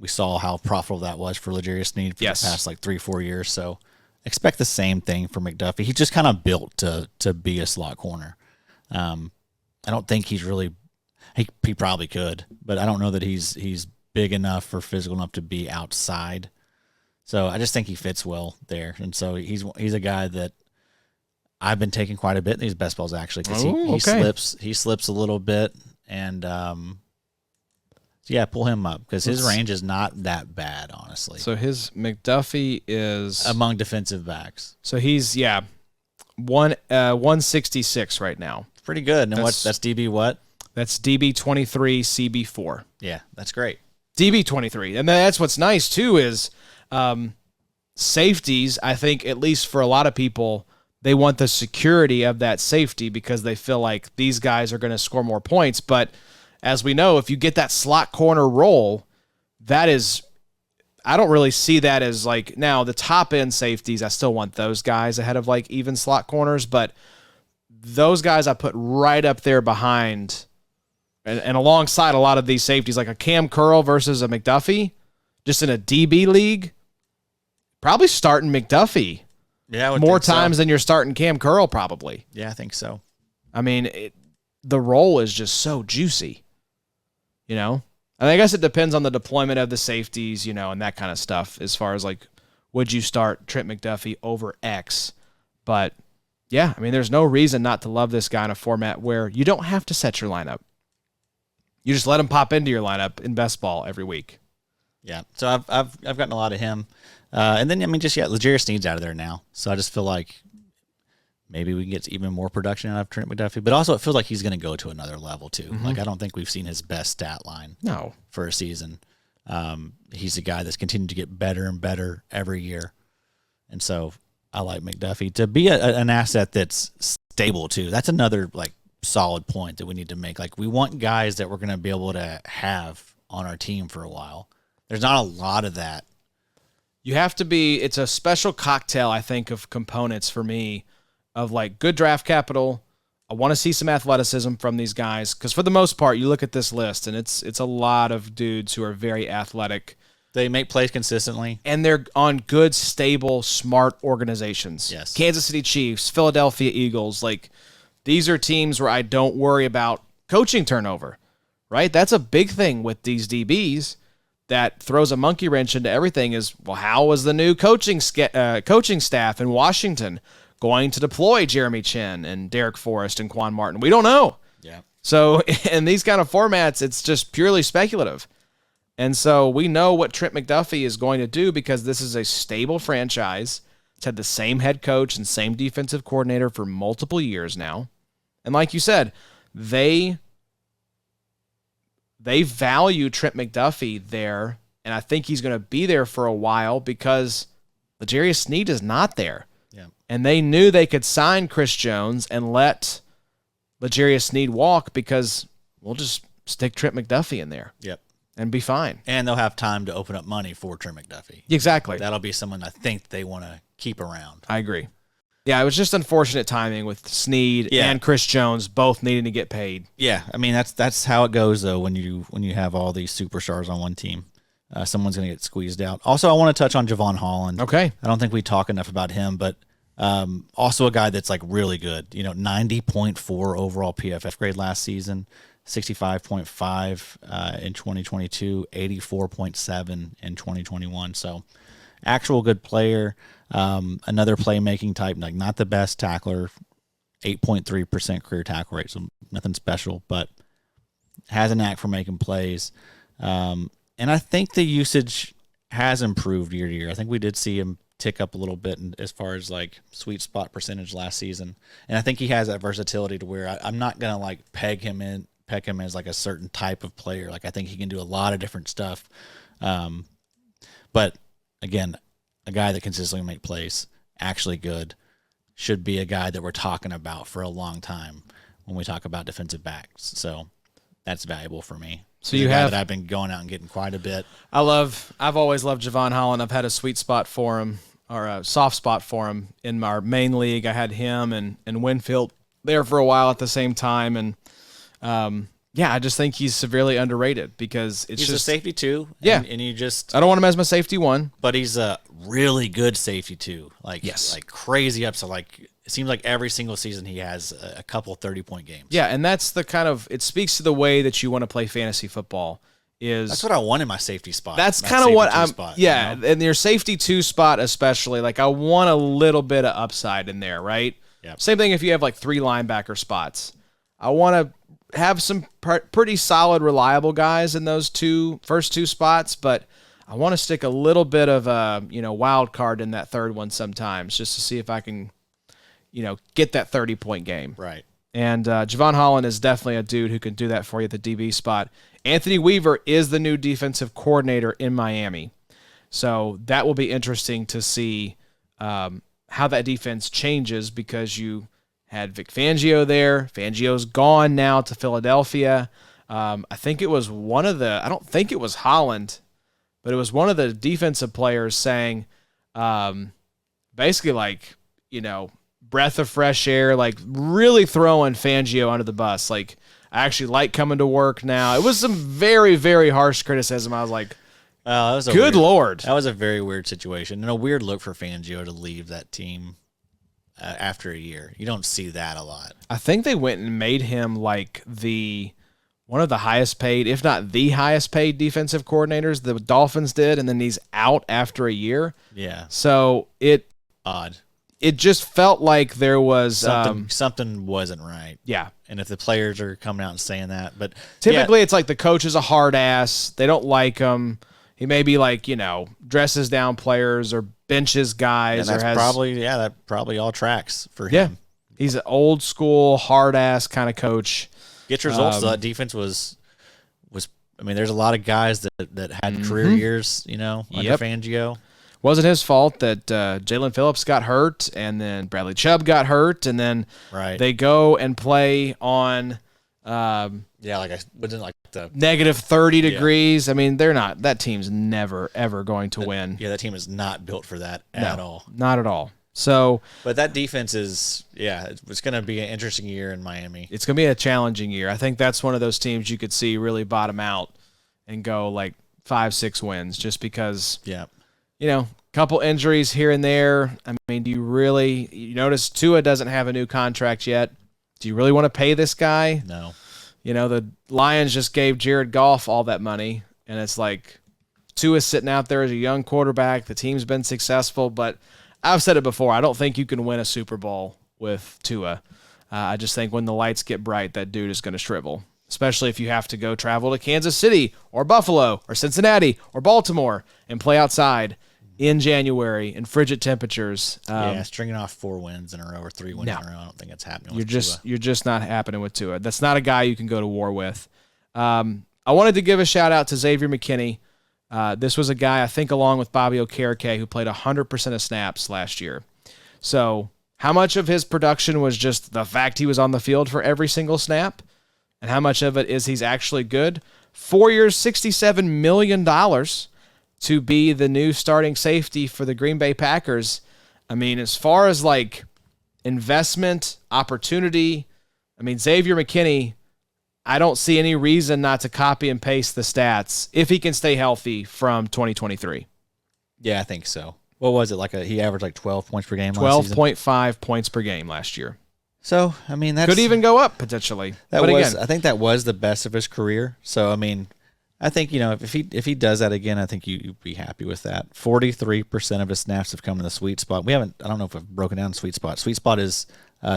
saw how profitable that was for L'Jarius Sneed for the past 3-4 years. So expect the same thing for McDuffie. He's just kind of built to be a slot corner. I don't think he's really he probably could, but I don't know that he's big enough or physical enough to be outside. So I just think he fits well there. And so he's a guy that I've been taking quite a bit in these best balls actually because he slips a little bit and pull him up because his range is not that bad honestly. So his McDuffie is among defensive backs. So he's 166 right now. It's pretty good. And that's DB what? That's DB 23 CB4. Yeah, that's great. DB 23, and that's what's nice too is safeties. I think at least for a lot of people, they want the security of that safety because they feel like these guys are going to score more points. But as we know, if you get that slot corner role, that is, I don't really see that as like, now the top end safeties, I still want those guys ahead of like even slot corners, but those guys I put right up there behind and alongside a lot of these safeties, like a Cam Curl versus a McDuffie, just in a DB league, probably starting McDuffie. Yeah, more times than you're starting Cam Curl, probably. Yeah, I think so. I mean, the role is just so juicy, And I guess it depends on the deployment of the safeties, and that kind of stuff as far as like, would you start Trent McDuffie over X? But yeah, I mean, there's no reason not to love this guy in a format where you don't have to set your lineup. You just let him pop into your lineup in best ball every week. Yeah, so I've gotten a lot of him. And then, L'Jarius Sneed's out of there now. So I just feel like maybe we can get even more production out of Trent McDuffie. But also it feels like he's going to go to another level, too. Mm-hmm. Like, I don't think we've seen his best stat line for a season. He's a guy that's continued to get better and better every year. And so I like McDuffie. To be an asset that's stable, too, that's another, solid point that we need to make. Like, we want guys that we're going to be able to have on our team for a while. There's not a lot of that. You have to be, it's a special cocktail, I think, of components for me of good draft capital. I want to see some athleticism from these guys because for the most part, you look at this list and it's a lot of dudes who are very athletic. They make plays consistently. And they're on good, stable, smart organizations. Yes. Kansas City Chiefs, Philadelphia Eagles. These are teams where I don't worry about coaching turnover, right? That's a big thing with these DBs. that throws a monkey wrench into everything is, well, how was the new coaching staff in Washington going to deploy Jeremy Chin and Derek Forrest and Quan Martin? We don't know. Yeah. So in these kind of formats, it's just purely speculative. And so we know what Trent McDuffie is going to do because this is a stable franchise. It's had the same head coach and same defensive coordinator for multiple years now. And like you said, they value Trent McDuffie there, and I think he's going to be there for a while because L'Jarius Sneed is not there. Yeah. And they knew they could sign Chris Jones and let L'Jarius Sneed walk because we'll just stick Trent McDuffie in there. Yep. And be fine. And they'll have time to open up money for Trent McDuffie. Exactly. That'll be someone I think they want to keep around. I agree. Yeah, it was just unfortunate timing with Sneed and Chris Jones both needing to get paid. Yeah, I mean that's how it goes though when you have all these superstars on one team. Someone's going to get squeezed out. Also, I want to touch on Javon Holland. Okay. I don't think we talk enough about him, but also a guy that's like really good. 90.4 overall PFF grade last season. 65.5 in 2022, 84.7 in 2021. So actual good player, another playmaking type, like not the best tackler, 8.3% career tackle rate, so nothing special, but has a knack for making plays. And I think the usage has improved year to year. I think we did see him tick up a little bit as far as like sweet spot percentage last season. And I think he has that versatility to where I'm not going to like peg him as like a certain type of player. Like I think he can do a lot of different stuff. But again, a guy that consistently make plays, actually good, should be a guy that we're talking about for a long time when we talk about defensive backs. So that's valuable for me. So you have that I've been going out and getting quite a bit. I've always loved Javon Holland. I've had a sweet spot for him, or a soft spot for him in our main league. I had him and Winfield there for a while at the same time, and I just think he's severely underrated because he's a safety too. Yeah, and you just I don't want him as my safety one, but he's a really good safety too. Like yes, crazy upside. Like it seems like every single season he has a couple 30-point games. Yeah, and that's the kind of it speaks to the way that you want to play fantasy football. That's what I want in my safety spot. That's kind of what I'm. Spot, yeah, and your safety 2 spot especially. Like I want a little bit of upside in there, right? Yeah. Same thing if you have like 3 linebacker spots. I want to have some pretty solid, reliable guys in those first two spots, but I want to stick a little bit of a wild card in that third one sometimes, just to see if I can, get that 30-point game. Right. And Javon Holland is definitely a dude who can do that for you at the DB spot. Anthony Weaver is the new defensive coordinator in Miami, so that will be interesting to see how that defense changes because you had Vic Fangio there. Fangio's gone now to Philadelphia. I think it was I don't think it was Holland, but it was one of the defensive players saying basically like, breath of fresh air, like really throwing Fangio under the bus. Like, I actually like coming to work now. It was some very, very harsh criticism. I was like, that was good Lord. That was a very weird situation and a weird look for Fangio to leave that team after a year. You don't see that a lot. I think they went and made him like one of the highest paid, if not the highest paid defensive coordinators. The Dolphins did, and then he's out after a year. Yeah. So odd. It just felt like there was something wasn't right. Yeah. And if the players are coming out and saying that, but typically it's like the coach is a hard ass. They don't like him. He may be like, dresses down players or benches guys. And that probably all tracks for him. Yeah. He's an old school, hard ass kind of coach. Gets results. That defense was. I mean, there's a lot of guys that had career years, under Fangio. Wasn't his fault that Jalen Phillips got hurt, and then Bradley Chubb got hurt, and then they go and play on. Within like the negative 30 degrees. I mean, they're not. That team's never ever going to win. Yeah, that team is not built for that at all. Not at all. So, but that defense is, it's going to be an interesting year in Miami. It's going to be a challenging year. I think that's one of those teams you could see really bottom out and go like 5-6 wins just because, couple injuries here and there. I mean, you notice Tua doesn't have a new contract yet. Do you really want to pay this guy? No. The Lions just gave Jared Goff all that money, and it's like, Tua's sitting out there as a young quarterback. The team's been successful, but I've said it before. I don't think you can win a Super Bowl with Tua. I just think when the lights get bright, that dude is going to shrivel, especially if you have to go travel to Kansas City or Buffalo or Cincinnati or Baltimore and play outside in January in frigid temperatures. Stringing off 4 wins in a row or 3 wins in a row. I don't think it's happening with Tua. You're just not happening with Tua. That's not a guy you can go to war with. I wanted to give a shout out to Xavier McKinney. This was a guy, I think, along with Bobby Okereke, who played 100% of snaps last year. So how much of his production was just the fact he was on the field for every single snap? And how much of it is he's actually good? 4 years, $67 million to be the new starting safety for the Green Bay Packers. I mean, as far as like investment, opportunity, I mean, Xavier McKinney, I don't see any reason not to copy and paste the stats if he can stay healthy from 2023. Yeah, I think so. What was it? He averaged like 12 points per game last season? 12.5 points per game last year. So, I mean, that could even go up potentially. I think that was the best of his career. So, I mean, I think, if he does that again, I think you'd be happy with that. 43% of his snaps have come in the sweet spot. I don't know if we've broken down the sweet spot. Sweet spot is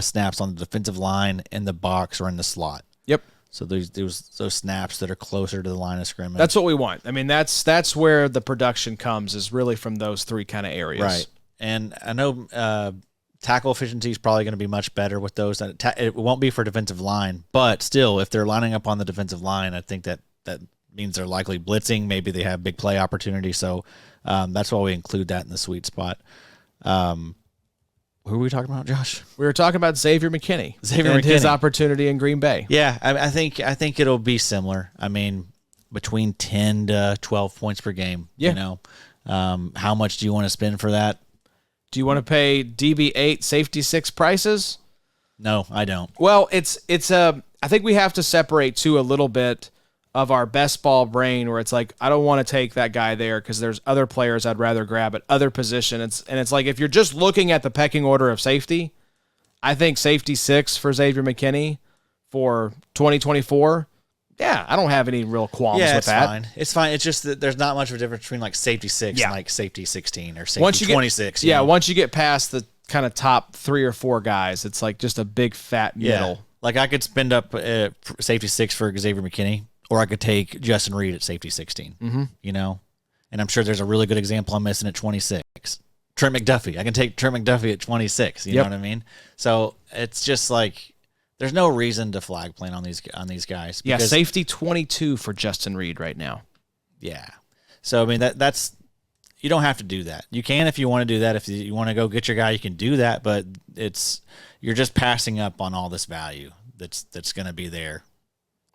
snaps on the defensive line, in the box, or in the slot. Yep. So those snaps that are closer to the line of scrimmage. That's what we want. I mean, that's where the production comes, is really from those 3 kind of areas. Right. And I know tackle efficiency is probably going to be much better with those. It won't be for defensive line, but still, if they're lining up on the defensive line, I think that means they're likely blitzing. Maybe they have big play opportunity. So that's why we include that in the sweet spot. Who were we talking about, Josh? We were talking about Xavier McKinney. His opportunity in Green Bay. Yeah, I think it'll be similar. I mean, between 10 to 12 points per game. Yeah. How much do you want to spend for that? Do you want to pay DB8 safety 6 prices? No, I don't. Well, I think we have to separate too a little bit of our best ball brain, where it's like, I don't want to take that guy there because there's other players I'd rather grab at other positions. And it's like, if you're just looking at the pecking order of safety, I think safety 6 for Xavier McKinney for 2024. Yeah, I don't have any real qualms with that. Fine. It's fine. It's just that there's not much of a difference between like safety 6 and like safety 16 or safety 26. Once you get past the kind of top 3 or 4 guys, it's like just a big fat middle. Like I could spend up safety 6 for Xavier McKinney, or I could take Justin Reed at safety 16, and I'm sure there's a really good example I'm missing at 26. Trent McDuffie. I can take Trent McDuffie at 26. You know what I mean? So it's just like, there's no reason to flag plan on these guys. Yeah, safety 22 for Justin Reed right now. Yeah. So, I mean, that's you don't have to do that. You can if you want to do that. If you want to go get your guy, you can do that, but you're just passing up on all this value that's going to be there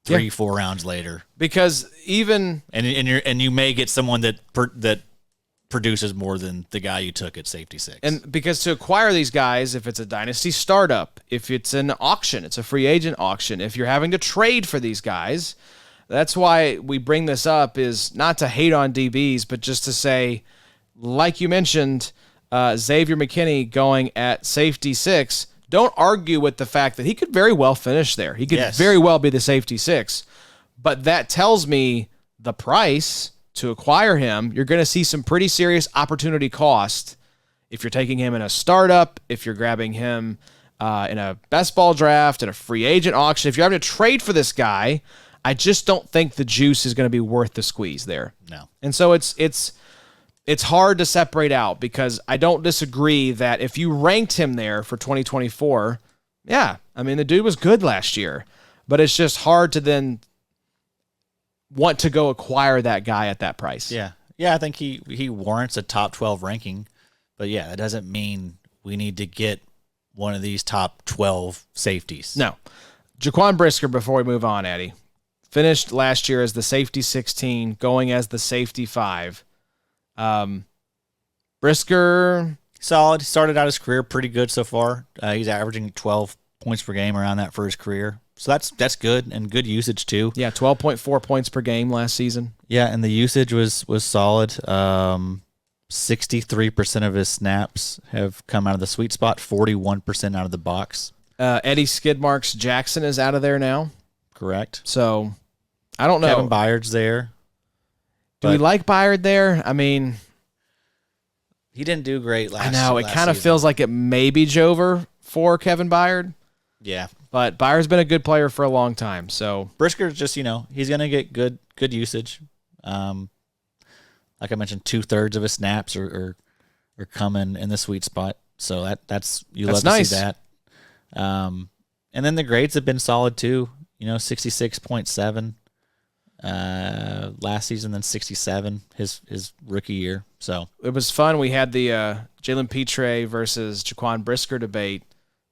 3-4 rounds later. Because even and you may get someone that produces more than the guy you took at safety 6. And because to acquire these guys, if it's a dynasty startup, if it's an auction, it's a free agent auction, if you're having to trade for these guys, that's why we bring this up, is not to hate on DBs, but just to say, like you mentioned, Xavier McKinney going at safety 6, don't argue with the fact that he could very well finish there. He could very well be the safety 6. But that tells me the price to acquire him, you're going to see some pretty serious opportunity cost if you're taking him in a startup, if you're grabbing him in a best ball draft, in a free agent auction. If you're having to trade for this guy, I just don't think the juice is going to be worth the squeeze there. No. And so it's hard to separate out, because I don't disagree that if you ranked him there for 2024, yeah, I mean, the dude was good last year, but it's just hard to then want to go acquire that guy at that price. Yeah. Yeah, I think he warrants a top 12 ranking, but yeah, that doesn't mean we need to get one of these top 12 safeties. No. Jaquan Brisker, before we move on, Eddie, finished last year as the safety 16, going as the safety 5. Brisker, solid. Started out his career pretty good so far. He's averaging 12 points per game around that for his career. So that's good, and good usage too. Yeah, 12.4 points per game last season. Yeah, and the usage was solid. 63% of his snaps have come out of the sweet spot, 41% out of the box. Eddie Skidmarks Jackson is out of there now. Correct. So I don't know. Kevin Byard's there. Do we like Byard there? I mean, he didn't do great last. I know it kind of feels like it may be Jover for Kevin Byard. Yeah, but Byard's been a good player for a long time. So Brisker's just he's gonna get good usage. Like I mentioned, 2/3 of his snaps are coming in the sweet spot. So that's love to see that. And then the grades have been solid too. 66.7 last season, then 67 his rookie year. So it was fun. We had the Jalen Petre versus Jaquan Brisker debate.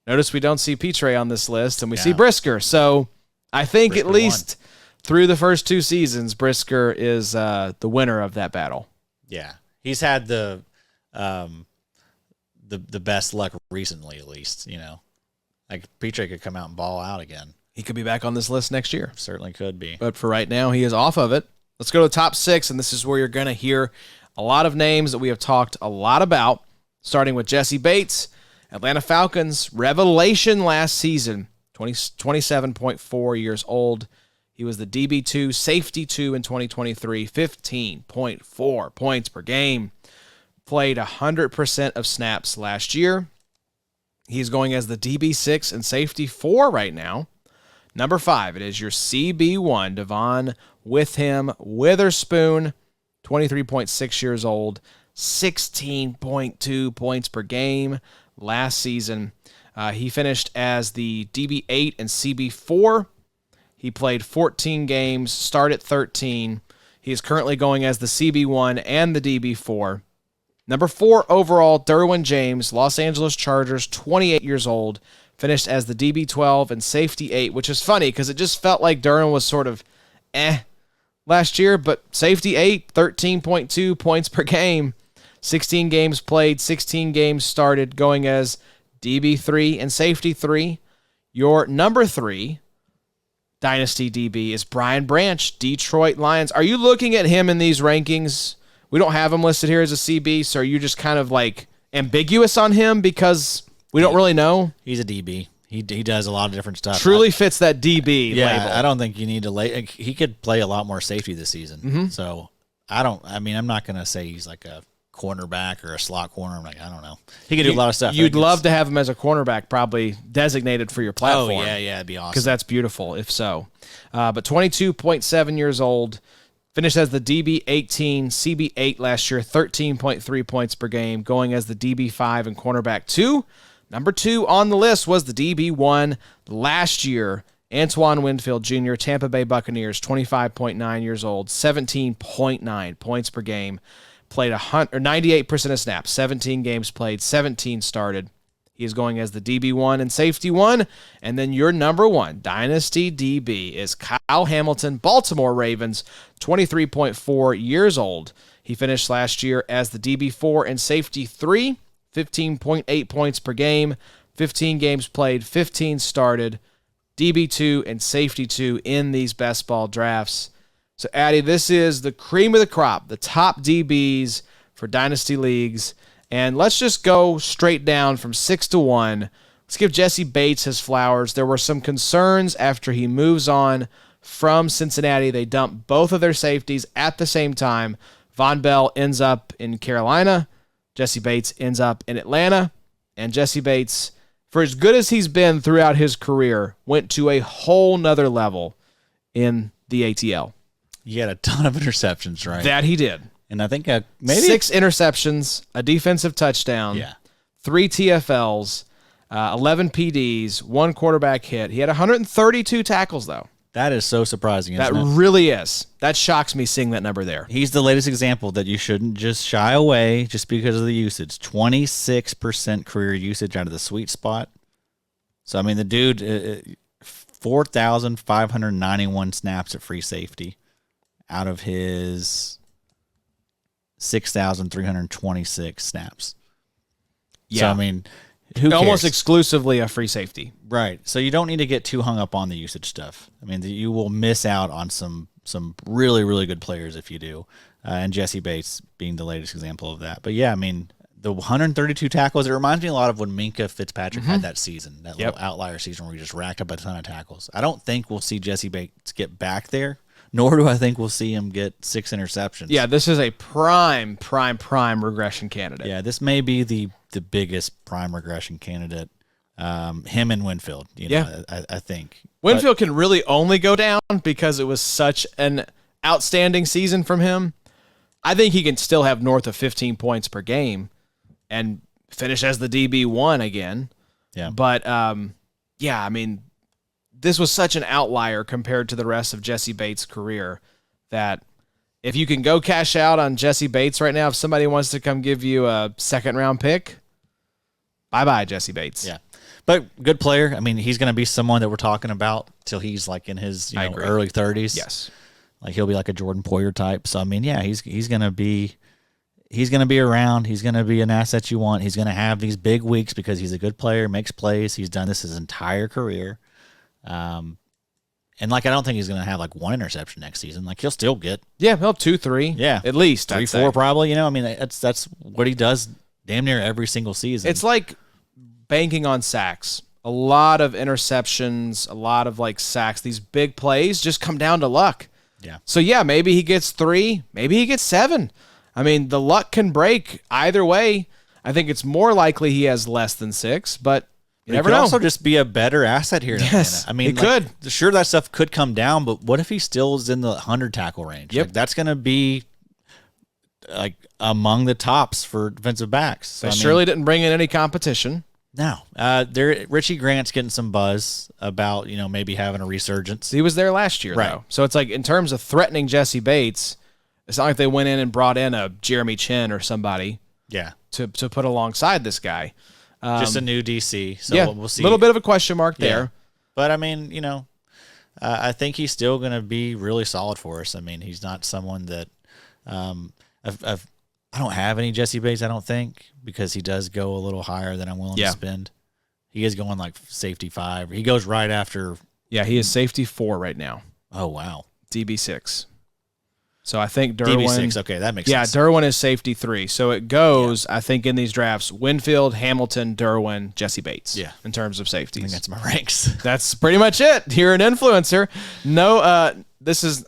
Notice we don't see Petre on this list, and we see Brisker. So I think Brisker at least through the first 2 seasons, Brisker is the winner of that battle. Yeah, he's had the best luck recently, at least. Like Petre could come out and ball out again. He could be back on this list next year. Certainly could be. But for right now, he is off of it. Let's go to the top 6, and this is where you're going to hear a lot of names that we have talked a lot about, starting with Jesse Bates, Atlanta Falcons, revelation last season, 27.4 years old. He was the DB2, safety 2 in 2023, 15.4 points per game. Played 100% of snaps last year. He's going as the DB6 and safety 4 right now. Number 5, it is your CB1, Devon Witherspoon, 23.6 years old, 16.2 points per game last season. He finished as the DB8 and CB4. He played 14 games, started 13. He is currently going as the CB1 and the DB4. Number 4 overall, Derwin James, Los Angeles Chargers, 28 years old, finished as the DB12 and safety 8, which is funny because it just felt like Derwin was sort of last year, but safety 8, 13.2 points per game, 16 games played, 16 games started, going as DB3 and safety 3. Your number 3 Dynasty DB is Brian Branch, Detroit Lions. Are you looking at him in these rankings? We don't have him listed here as a CB, so are you just kind of like ambiguous on him because we don't really know? He's a DB. He does a lot of different stuff. Truly fits that DB label. I don't think you need to he could play a lot more safety this season. Mm-hmm. So I'm not going to say he's like a cornerback or a slot corner. I don't know. He could do a lot of stuff. You'd love to have him as a cornerback, probably designated for your platform. Oh, yeah, it'd be awesome. Because that's beautiful, if so. But 22.7 years old, finished as the DB18, CB8 last year, 13.3 points per game, going as the DB5 and cornerback 2. Number 2 on the list was the DB1 last year, Antoine Winfield Jr., Tampa Bay Buccaneers, 25.9 years old, 17.9 points per game. Played 98% of snaps, 17 games played, 17 started. He is going as the DB1 and safety 1. And then your number 1 Dynasty DB is Kyle Hamilton, Baltimore Ravens, 23.4 years old. He finished last year as the DB4 and safety 3, 15.8 points per game, 15 games played, 15 started, DB2 and safety 2 in these best ball drafts. So, Addy, this is the cream of the crop, the top DBs for Dynasty Leagues. And let's just go straight down from 6 to 1. Let's give Jesse Bates his flowers. There were some concerns after he moves on from Cincinnati. They dump both of their safeties at the same time. Von Bell ends up in Carolina. Jesse Bates ends up in Atlanta. And Jesse Bates, for as good as he's been throughout his career, went to a whole nother level in the ATL. He had a ton of interceptions, right? That he did. And I think maybe 6 interceptions, a defensive touchdown, 3 TFLs, 11 PDs, 1 quarterback hit. He had 132 tackles, though. That is so surprising, isn't it? That really is. That shocks me seeing that number there. He's the latest example that you shouldn't just shy away just because of the usage. 26% career usage out of the sweet spot. So, I mean, the dude, 4,591 snaps at free safety out of his 6,326 snaps. Yeah. So, I mean, who cares? Almost exclusively a free safety. Right. So you don't need to get too hung up on the usage stuff. I mean, you will miss out on some really, really good players if you do. And Jesse Bates being the latest example of that. But, yeah, I mean, the 132 tackles, it reminds me a lot of when Minkah Fitzpatrick had that season, that little outlier season where he just racked up a ton of tackles. I don't think we'll see Jesse Bates get back there, nor do I think we'll see him get 6 interceptions. Yeah, this is a prime regression candidate. Yeah, this may be the biggest prime regression candidate. Him and Winfield. I think Winfield can really only go down because it was such an outstanding season from him. I think he can still have north of 15 points per game and finish as the DB1 again. Yeah. But, yeah, I mean, this was such an outlier compared to the rest of Jesse Bates' career that if you can go cash out on Jesse Bates right now, if somebody wants to come give you a second-round pick, bye-bye, Jesse Bates. Yeah. But good player. I mean, he's going to be someone that we're talking about till he's like in his early 30s. Yes. Like he'll be like a Jordan Poyer type. So I mean, yeah, he's going to be around. He's going to be an asset you want. He's going to have these big weeks because he's a good player, makes plays. He's done this his entire career. And like I don't think he's going to have like 1 interception next season. Like he'll still get he'll have 2, 3. Yeah, at least 3, 4 probably. I mean that's what he does damn near every single season. It's like banking on sacks. A lot of interceptions, a lot of like sacks. These big plays just come down to luck. Yeah. So, yeah, maybe he gets 3, maybe he gets 7. I mean, the luck can break either way. I think it's more likely he has less than 6, but you never know. He could also just be a better asset here. Yes, I mean, he could. Sure, that stuff could come down, but what if he still is in the 100 tackle range? Yep. Like, that's going to be like among the tops for defensive backs. So, They surely didn't bring in any competition. No. Richie Grant's getting some buzz about, maybe having a resurgence. He was there last year, Right. though. So it's like in terms of threatening Jesse Bates, it's not like they went in and brought in a Jeremy Chin or somebody Yeah. to put alongside this guy. Just a new DC. So yeah, we'll see. A little bit of a question mark there. Yeah. But, I mean, I think he's still going to be really solid for us. I mean, he's not someone that I don't have any Jesse Bates, I don't think, because he does go a little higher than I'm willing to spend. He is going like safety 5. He goes right after. Yeah, he is safety 4 right now. Oh, wow. DB6. So I think Derwin. DB6, okay, that makes sense. Yeah, Derwin is safety 3. So it goes, I think, in these drafts, Winfield, Hamilton, Derwin, Jesse Bates. Yeah. In terms of safeties. I think that's my ranks. That's pretty much it. You're an influencer. No, this is,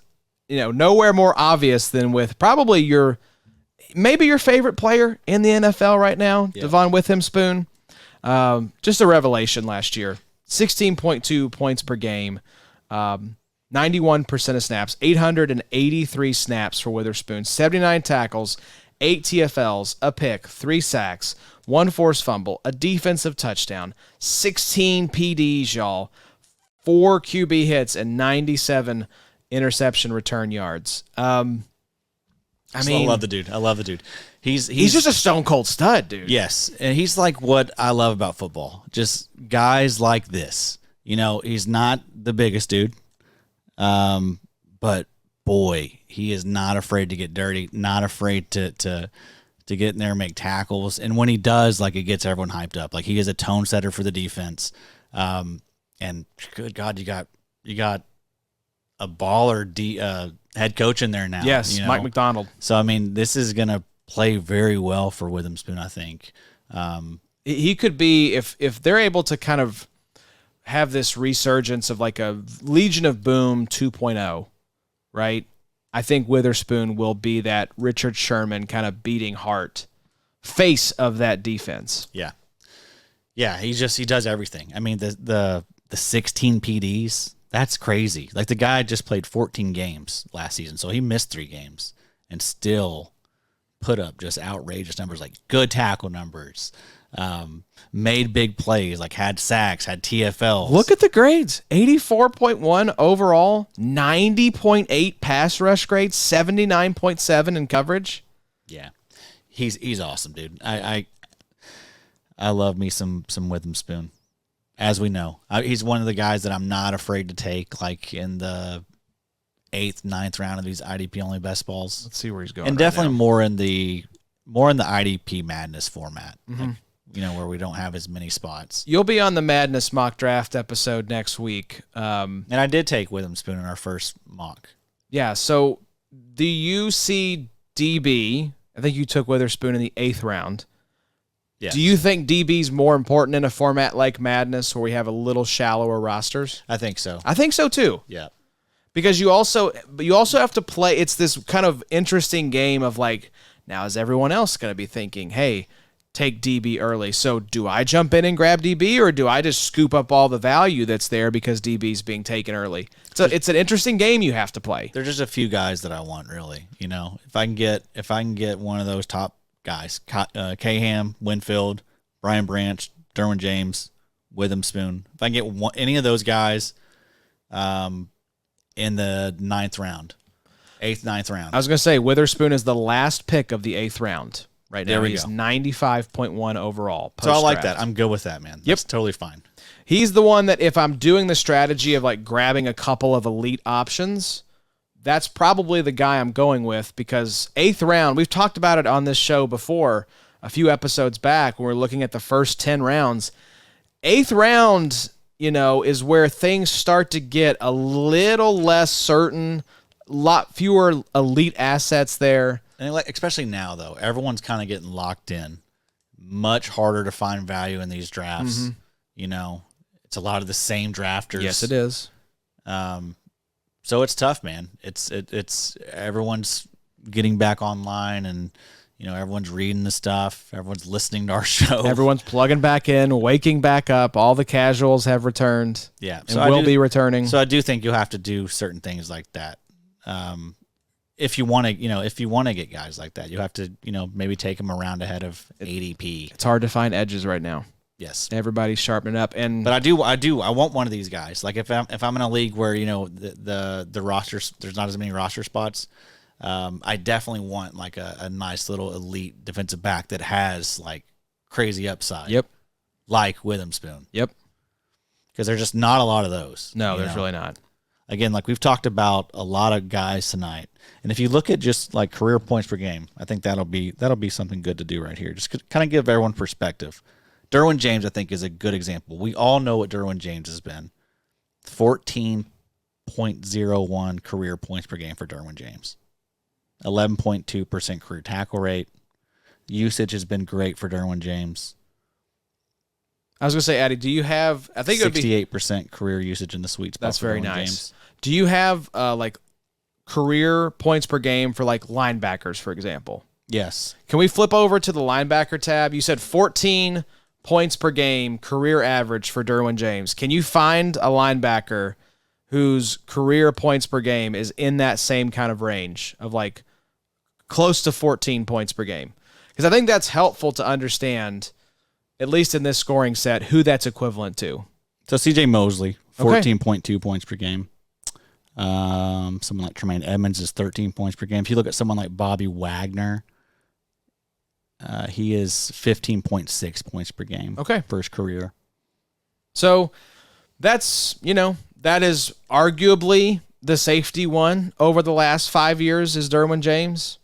nowhere more obvious than with probably maybe your favorite player in the NFL right now, Devon Witherspoon. Just a revelation last year. 16.2 points per game, 91% of snaps, 883 snaps for Witherspoon, 79 tackles, 8 TFLs, a pick, 3 sacks, 1 forced fumble, a defensive touchdown, 16 PDs, y'all, 4 QB hits, and 97 interception return yards. I love the dude. I love the dude. He's just a stone cold stud, dude. Yes, and he's like what I love about football. Just guys like this. He's not the biggest dude, but boy, he is not afraid to get dirty. Not afraid to get in there and make tackles. And when he does, like it gets everyone hyped up. Like he is a tone setter for the defense. And good God, you got a baller head coach in there now. Yes, Mike McDonald. So, I mean, this is going to play very well for Witherspoon, I think. He could be, if they're able to kind of have this resurgence of like a Legion of Boom 2.0, right? I think Witherspoon will be that Richard Sherman kind of beating heart face of that defense. Yeah. Yeah, he does everything. I mean, the 16 PDs, that's crazy. Like the guy just played 14 games last season, so he missed 3 games and still put up just outrageous numbers, like good tackle numbers, made big plays, like had sacks, had TFLs. Look at the grades. 84.1 overall, 90.8 pass rush grades, 79.7 in coverage. Yeah. He's awesome, dude. I love me some Witherspoon. As we know, he's one of the guys that I'm not afraid to take, like in the 8th, 9th round of these IDP only best balls. Let's see where he's going. And definitely more in the IDP madness format, like, where we don't have as many spots. You'll be on the Madness mock draft episode next week. And I did take Witherspoon in our first mock. Yeah. So the UCDB, I think you took Witherspoon in the 8th round. Yes. Do you think DB's more important in a format like Madness where we have a little shallower rosters? I think so. I think so too. Yeah. Because you also have to play. It's this kind of interesting game of like, now is everyone else going to be thinking, hey, take DB early? So do I jump in and grab DB, or do I just scoop up all the value that's there because DB's being taken early? So it's an interesting game you have to play. There's just a few guys that I want, really. If I can get one of those top guys, Caham, Winfield, Brian Branch, Derwin James, Witherspoon. If I can get any of those guys, in the 9th round, 8th, 9th round. I was going to say Witherspoon is the last pick of the 8th round. Right now, he's go. 95.1 overall. So I like that. I'm good with that, man. That's totally fine. He's the one that if I'm doing the strategy of like grabbing a couple of elite options, that's probably the guy I'm going with, because 8th round, we've talked about it on this show before, a few episodes back when we're looking at the first 10 rounds. 8th round, is where things start to get a little less certain, a lot fewer elite assets there. And especially now, though, everyone's kind of getting locked in. Much harder to find value in these drafts. It's a lot of the same drafters. Yes, it is. So it's tough, man. It's everyone's getting back online, and everyone's reading the stuff. Everyone's listening to our show. Everyone's plugging back in, waking back up. All the casuals have returned. Yeah, and will be returning. So I do think you'll have to do certain things like that. If you want to, get guys like that, you have to, maybe take them around ahead of ADP. It's hard to find edges right now. Yes, everybody's sharpening up, but I want one of these guys. Like if I'm in a league where the rosters, there's not as many roster spots. I definitely want like a nice little elite defensive back that has like crazy upside. Yep, like Witherspoon. Yep, because there's just not a lot of those. No, there's really not. Again, like we've talked about a lot of guys tonight, and if you look at just like career points per game, I think that'll be something good to do right here. Just kind of give everyone perspective. Derwin James, I think, is a good example. We all know what Derwin James has been. 14.01 career points per game for Derwin James. 11.2% career tackle rate. Usage has been great for Derwin James. I was going to say, Addy, do you have... I think it would be 68% career usage in the sweet spot. That's for very Derwin nice. James. Do you have like career points per game for like linebackers, for example? Yes. Can we flip over to the linebacker tab? You said 14 points per game career average for Derwin James. Can you find a linebacker whose career points per game is in that same kind of range of like close to 14 points per game? Because I think that's helpful to understand, at least in this scoring set, who that's equivalent to. So CJ Mosley, 14.2 points per game. Someone like Tremaine Edmonds is 13 points per game. If you look at someone like Bobby Wagner, he is 15.6 points per game. Okay. For his career. So that's, that is arguably the safety one over the last 5 years is Derwin James.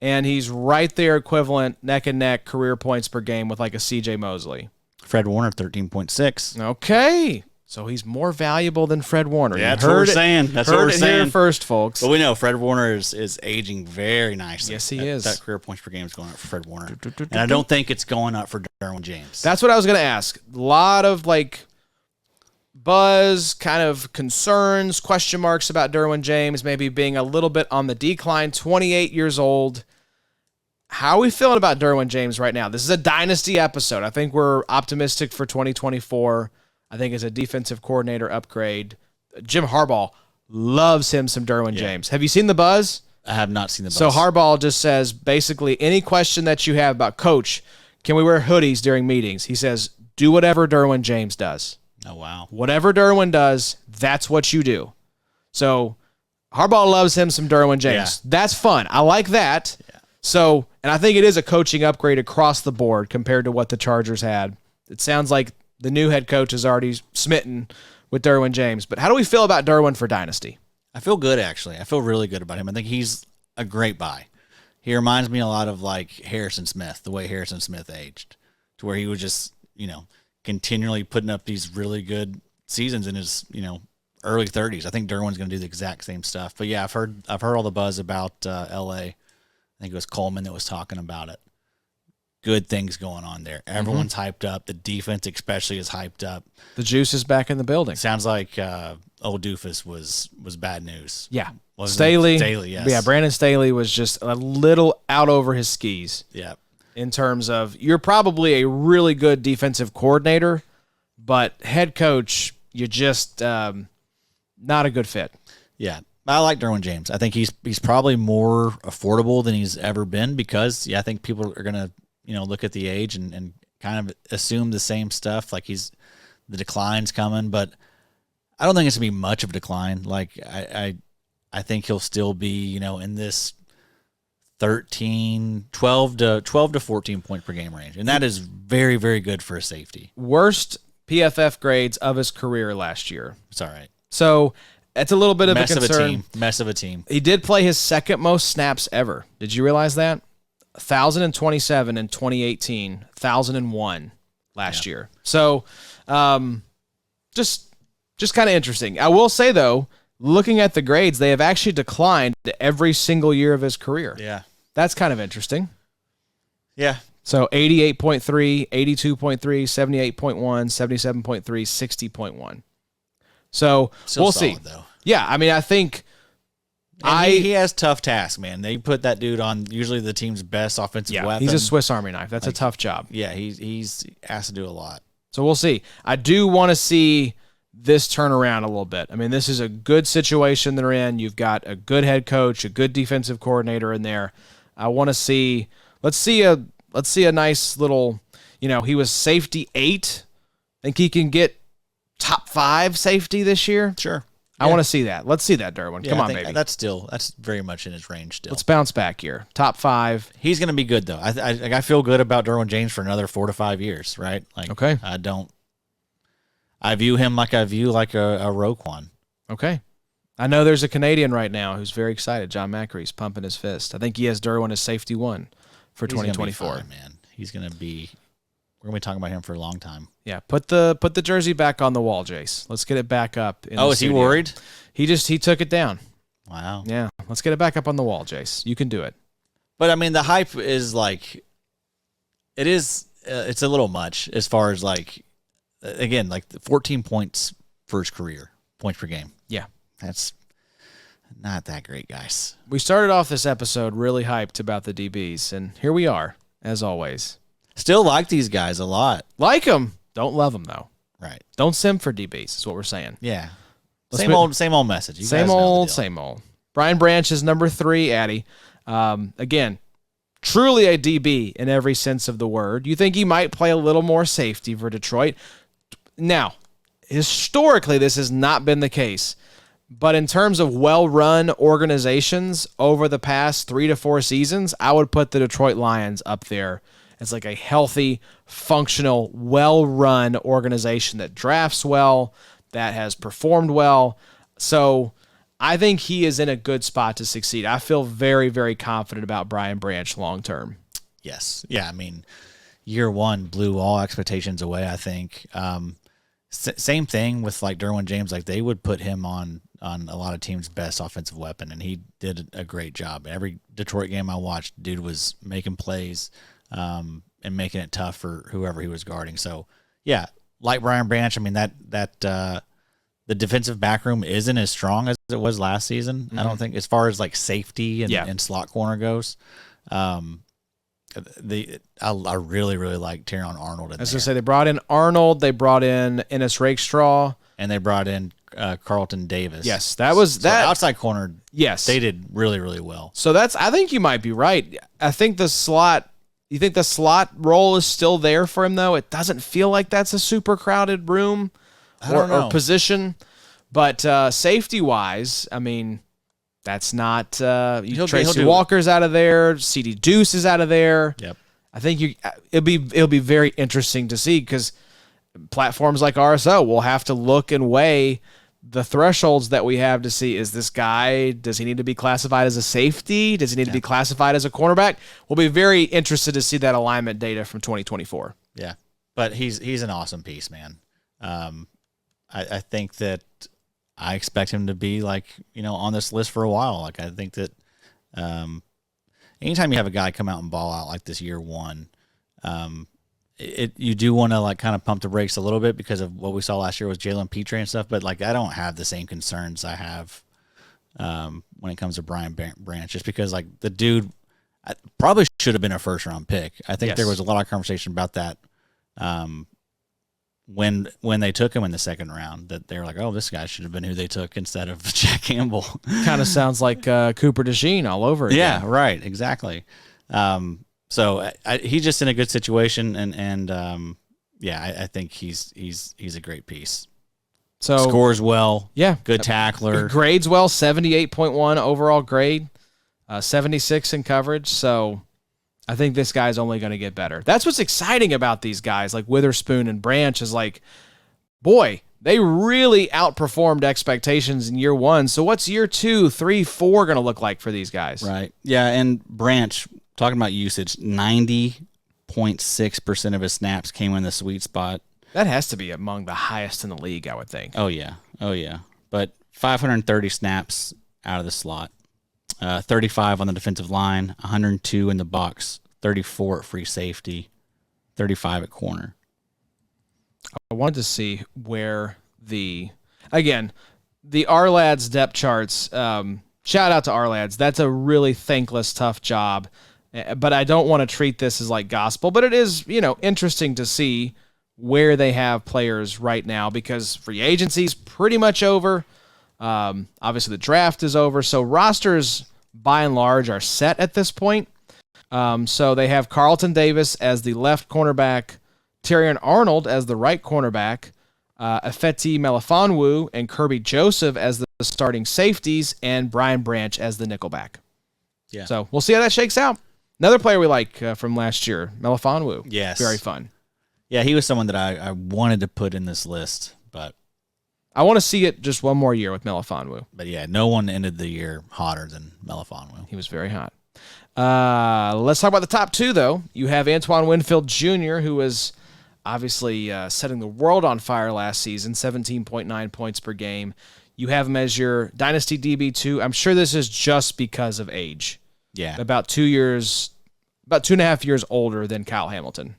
And he's right there equivalent, neck and neck, career points per game with like a CJ Mosley. Fred Warner, 13.6. Okay. So he's more valuable than Fred Warner. Yeah, that's what we're saying. That's what we're saying. Here first, folks. But we know Fred Warner is aging very nicely. Yes, he is. That career points per game is going up for Fred Warner. And I don't think it's going up for Derwin James. That's what I was going to ask. A lot of like buzz, kind of concerns, question marks about Derwin James maybe being a little bit on the decline. 28 years old. How are we feeling about Derwin James right now? This is a Dynasty episode. I think we're optimistic for 2024. I think it's a defensive coordinator upgrade. Jim Harbaugh loves him some Derwin James. Have you seen the buzz? I have not seen the buzz. So Harbaugh just says, basically, any question that you have about, Coach, can we wear hoodies during meetings? He says, do whatever Derwin James does. Oh, wow. Whatever Derwin does, that's what you do. So Harbaugh loves him some Derwin James. Yeah. That's fun. I like that. Yeah. So, and I think it is a coaching upgrade across the board compared to what the Chargers had. It sounds like the new head coach is already smitten with Derwin James. But how do we feel about Derwin for Dynasty? I feel good, actually. I feel really good about him. I think he's a great buy. He reminds me a lot of like Harrison Smith, the way Harrison Smith aged, to where he was just, continually putting up these really good seasons in his, early 30s. I think Derwin's going to do the exact same stuff. But yeah, I've heard all the buzz about LA. I think it was Coleman that was talking about it. Good things going on there. Everyone's hyped up. The defense especially is hyped up. The juice is back in the building. Sounds like old doofus was bad news. Yeah. Wasn't Staley. Staley, yes. Yeah, Brandon Staley was just a little out over his skis. Yeah. In terms of, you're probably a really good defensive coordinator, but head coach, you're just not a good fit. Yeah. I like Derwin James. I think he's probably more affordable than he's ever been because, I think people are going to, look at the age and kind of assume the same stuff. Like the decline's coming, but I don't think it's going to be much of a decline. Like I think he'll still be, in this 12 to 14 point per game range. And that is very, very good for a safety. Worst PFF grades of his career last year. It's all right. So it's a little bit of a concern. Mess of a team. He did play his second most snaps ever. Did you realize that? 1,027 in 2018, 1,001 last year. So just kind of interesting. I will say, though, looking at the grades, they have actually declined every single year of his career. Yeah. That's kind of interesting. Yeah. So 88.3, 82.3, 78.1, 77.3, 60.1. So Still we'll solid, see. Though. Yeah, I mean, I think he has tough tasks, man. They put that dude on usually the team's best offensive weapon. he's a Swiss Army knife. That's a tough job. Yeah, he's asked to do a lot. So we'll see. I do want to see this turn around a little bit. I mean, this is a good situation they're in. You've got a good head coach, a good defensive coordinator in there. I want to see. Let's see a nice little. He was safety 8. Think he can get top 5 safety this year? Sure. I want to see that. Let's see that, Derwin. Come on, baby. That's very much in his range still. Let's bounce back here. Top 5. He's going to be good though. I feel good about Derwin James for another 4 to 5 years, right? Like, okay. I view him like I view like a Roquan. Okay. I know there's a Canadian right now who's very excited. John Macree's pumping his fist. I think he has Derwin as safety 1 for 2024. Fine, man. He's going to be. We're going to be talking about him for a long time. Yeah, put the jersey back on the wall, Jace. Let's get it back up. Is he worried? He took it down. Wow. Yeah, let's get it back up on the wall, Jace. You can do it. But I mean, the hype is like, it is. It's a little much as far as like, again, like 14 points for his career, points per game. Yeah, that's not that great, guys. We started off this episode really hyped about the DBs, and here we are, as always. Still like these guys a lot. Like them. Don't love them, though. Right. Don't sim for DBs is what we're saying. Yeah. Same old message. You same old. Brian Branch is number 3, Addy. Again, truly a DB in every sense of the word. You think he might play a little more safety for Detroit? Now, historically, this has not been the case. But in terms of well-run organizations over the past 3 to 4 seasons, I would put the Detroit Lions up there as like a healthy, functional, well-run organization that drafts well, that has performed well. So I think he is in a good spot to succeed. I feel very, very confident about Brian Branch long-term. Yes. Yeah, I mean, year 1 blew all expectations away, I think. Same thing with like Derwin James. Like they would put him on a lot of teams' best offensive weapon, and he did a great job. Every Detroit game I watched, dude was making plays and making it tough for whoever he was guarding. So, yeah, like Brian Branch, I mean, that the defensive back room isn't as strong as it was last season. I don't think, as far as like safety and slot corner goes. I really, really like Teron Arnold in there. I was going to say, they brought in Arnold, they brought in Ennis Rakestraw. And they brought in Carlton Davis. Yes, that was that. Outside corner, yes. They did really, really well. So I think you might be right. I think you think the slot role is still there for him, though? It doesn't feel like that's a super crowded room or position. But safety-wise, I mean, that's not Tracy Walker's out of there. CD Deuce is out of there. Yep. I think it'll be very interesting to see, because platforms like RSO will have to look and weigh the thresholds that we have to see, is this guy, does he need to be classified as a safety? Does he need to be classified as a cornerback? We'll be very interested to see that alignment data from 2024. Yeah, but he's an awesome piece, man. I think that I expect him to be like, on this list for a while. Like, I think that anytime you have a guy come out and ball out like this year 1, you do want to like kind of pump the brakes a little bit because of what we saw last year with Jalen Petre and stuff. But like, I don't have the same concerns I have when it comes to Brian Branch, just because like the dude probably should have been a first round pick. I think there was a lot of conversation about that when they took him in the second round, that they were like, oh, this guy should have been who they took instead of Jack Campbell. Kind of sounds like Cooper DeJean all over again. Yeah, right, exactly. So he's just in a good situation, and I think he's a great piece. So scores well, yeah, good tackler, grades well, 78.1 overall grade, 76 in coverage. So I think this guy's only going to get better. That's what's exciting about these guys like Witherspoon and Branch is like, boy, they really outperformed expectations in year one. So what's year 2, 3, 4 going to look like for these guys? Right. Yeah, and Branch, talking about usage, 90.6% of his snaps came in the sweet spot. That has to be among the highest in the league, I would think. Oh, yeah. But 530 snaps out of the slot, 35 on the defensive line, 102 in the box, 34 at free safety, 35 at corner. I wanted to see where the R-Lads depth charts, shout out to R-Lads. That's a really thankless, tough job. But I don't want to treat this as like gospel, but it is, interesting to see where they have players right now because free agency's pretty much over. Obviously the draft is over. So rosters by and large are set at this point. So they have Carlton Davis as the left cornerback, Terrion Arnold as the right cornerback, Afeti Melifonwu and Kirby Joseph as the starting safeties, and Brian Branch as the nickelback. Yeah. So we'll see how that shakes out. Another player we like from last year, Melifonwu. Yes. Very fun. Yeah, he was someone that I wanted to put in this list, but I want to see it just one more year with Melifonwu. But yeah, no one ended the year hotter than Melifonwu. He was very hot. Let's talk about the top 2, though. You have Antoine Winfield Jr., who was obviously setting the world on fire last season, 17.9 points per game. You have him as your Dynasty DB2. I'm sure this is just because of age. Yeah. About 2.5 years older than Kyle Hamilton.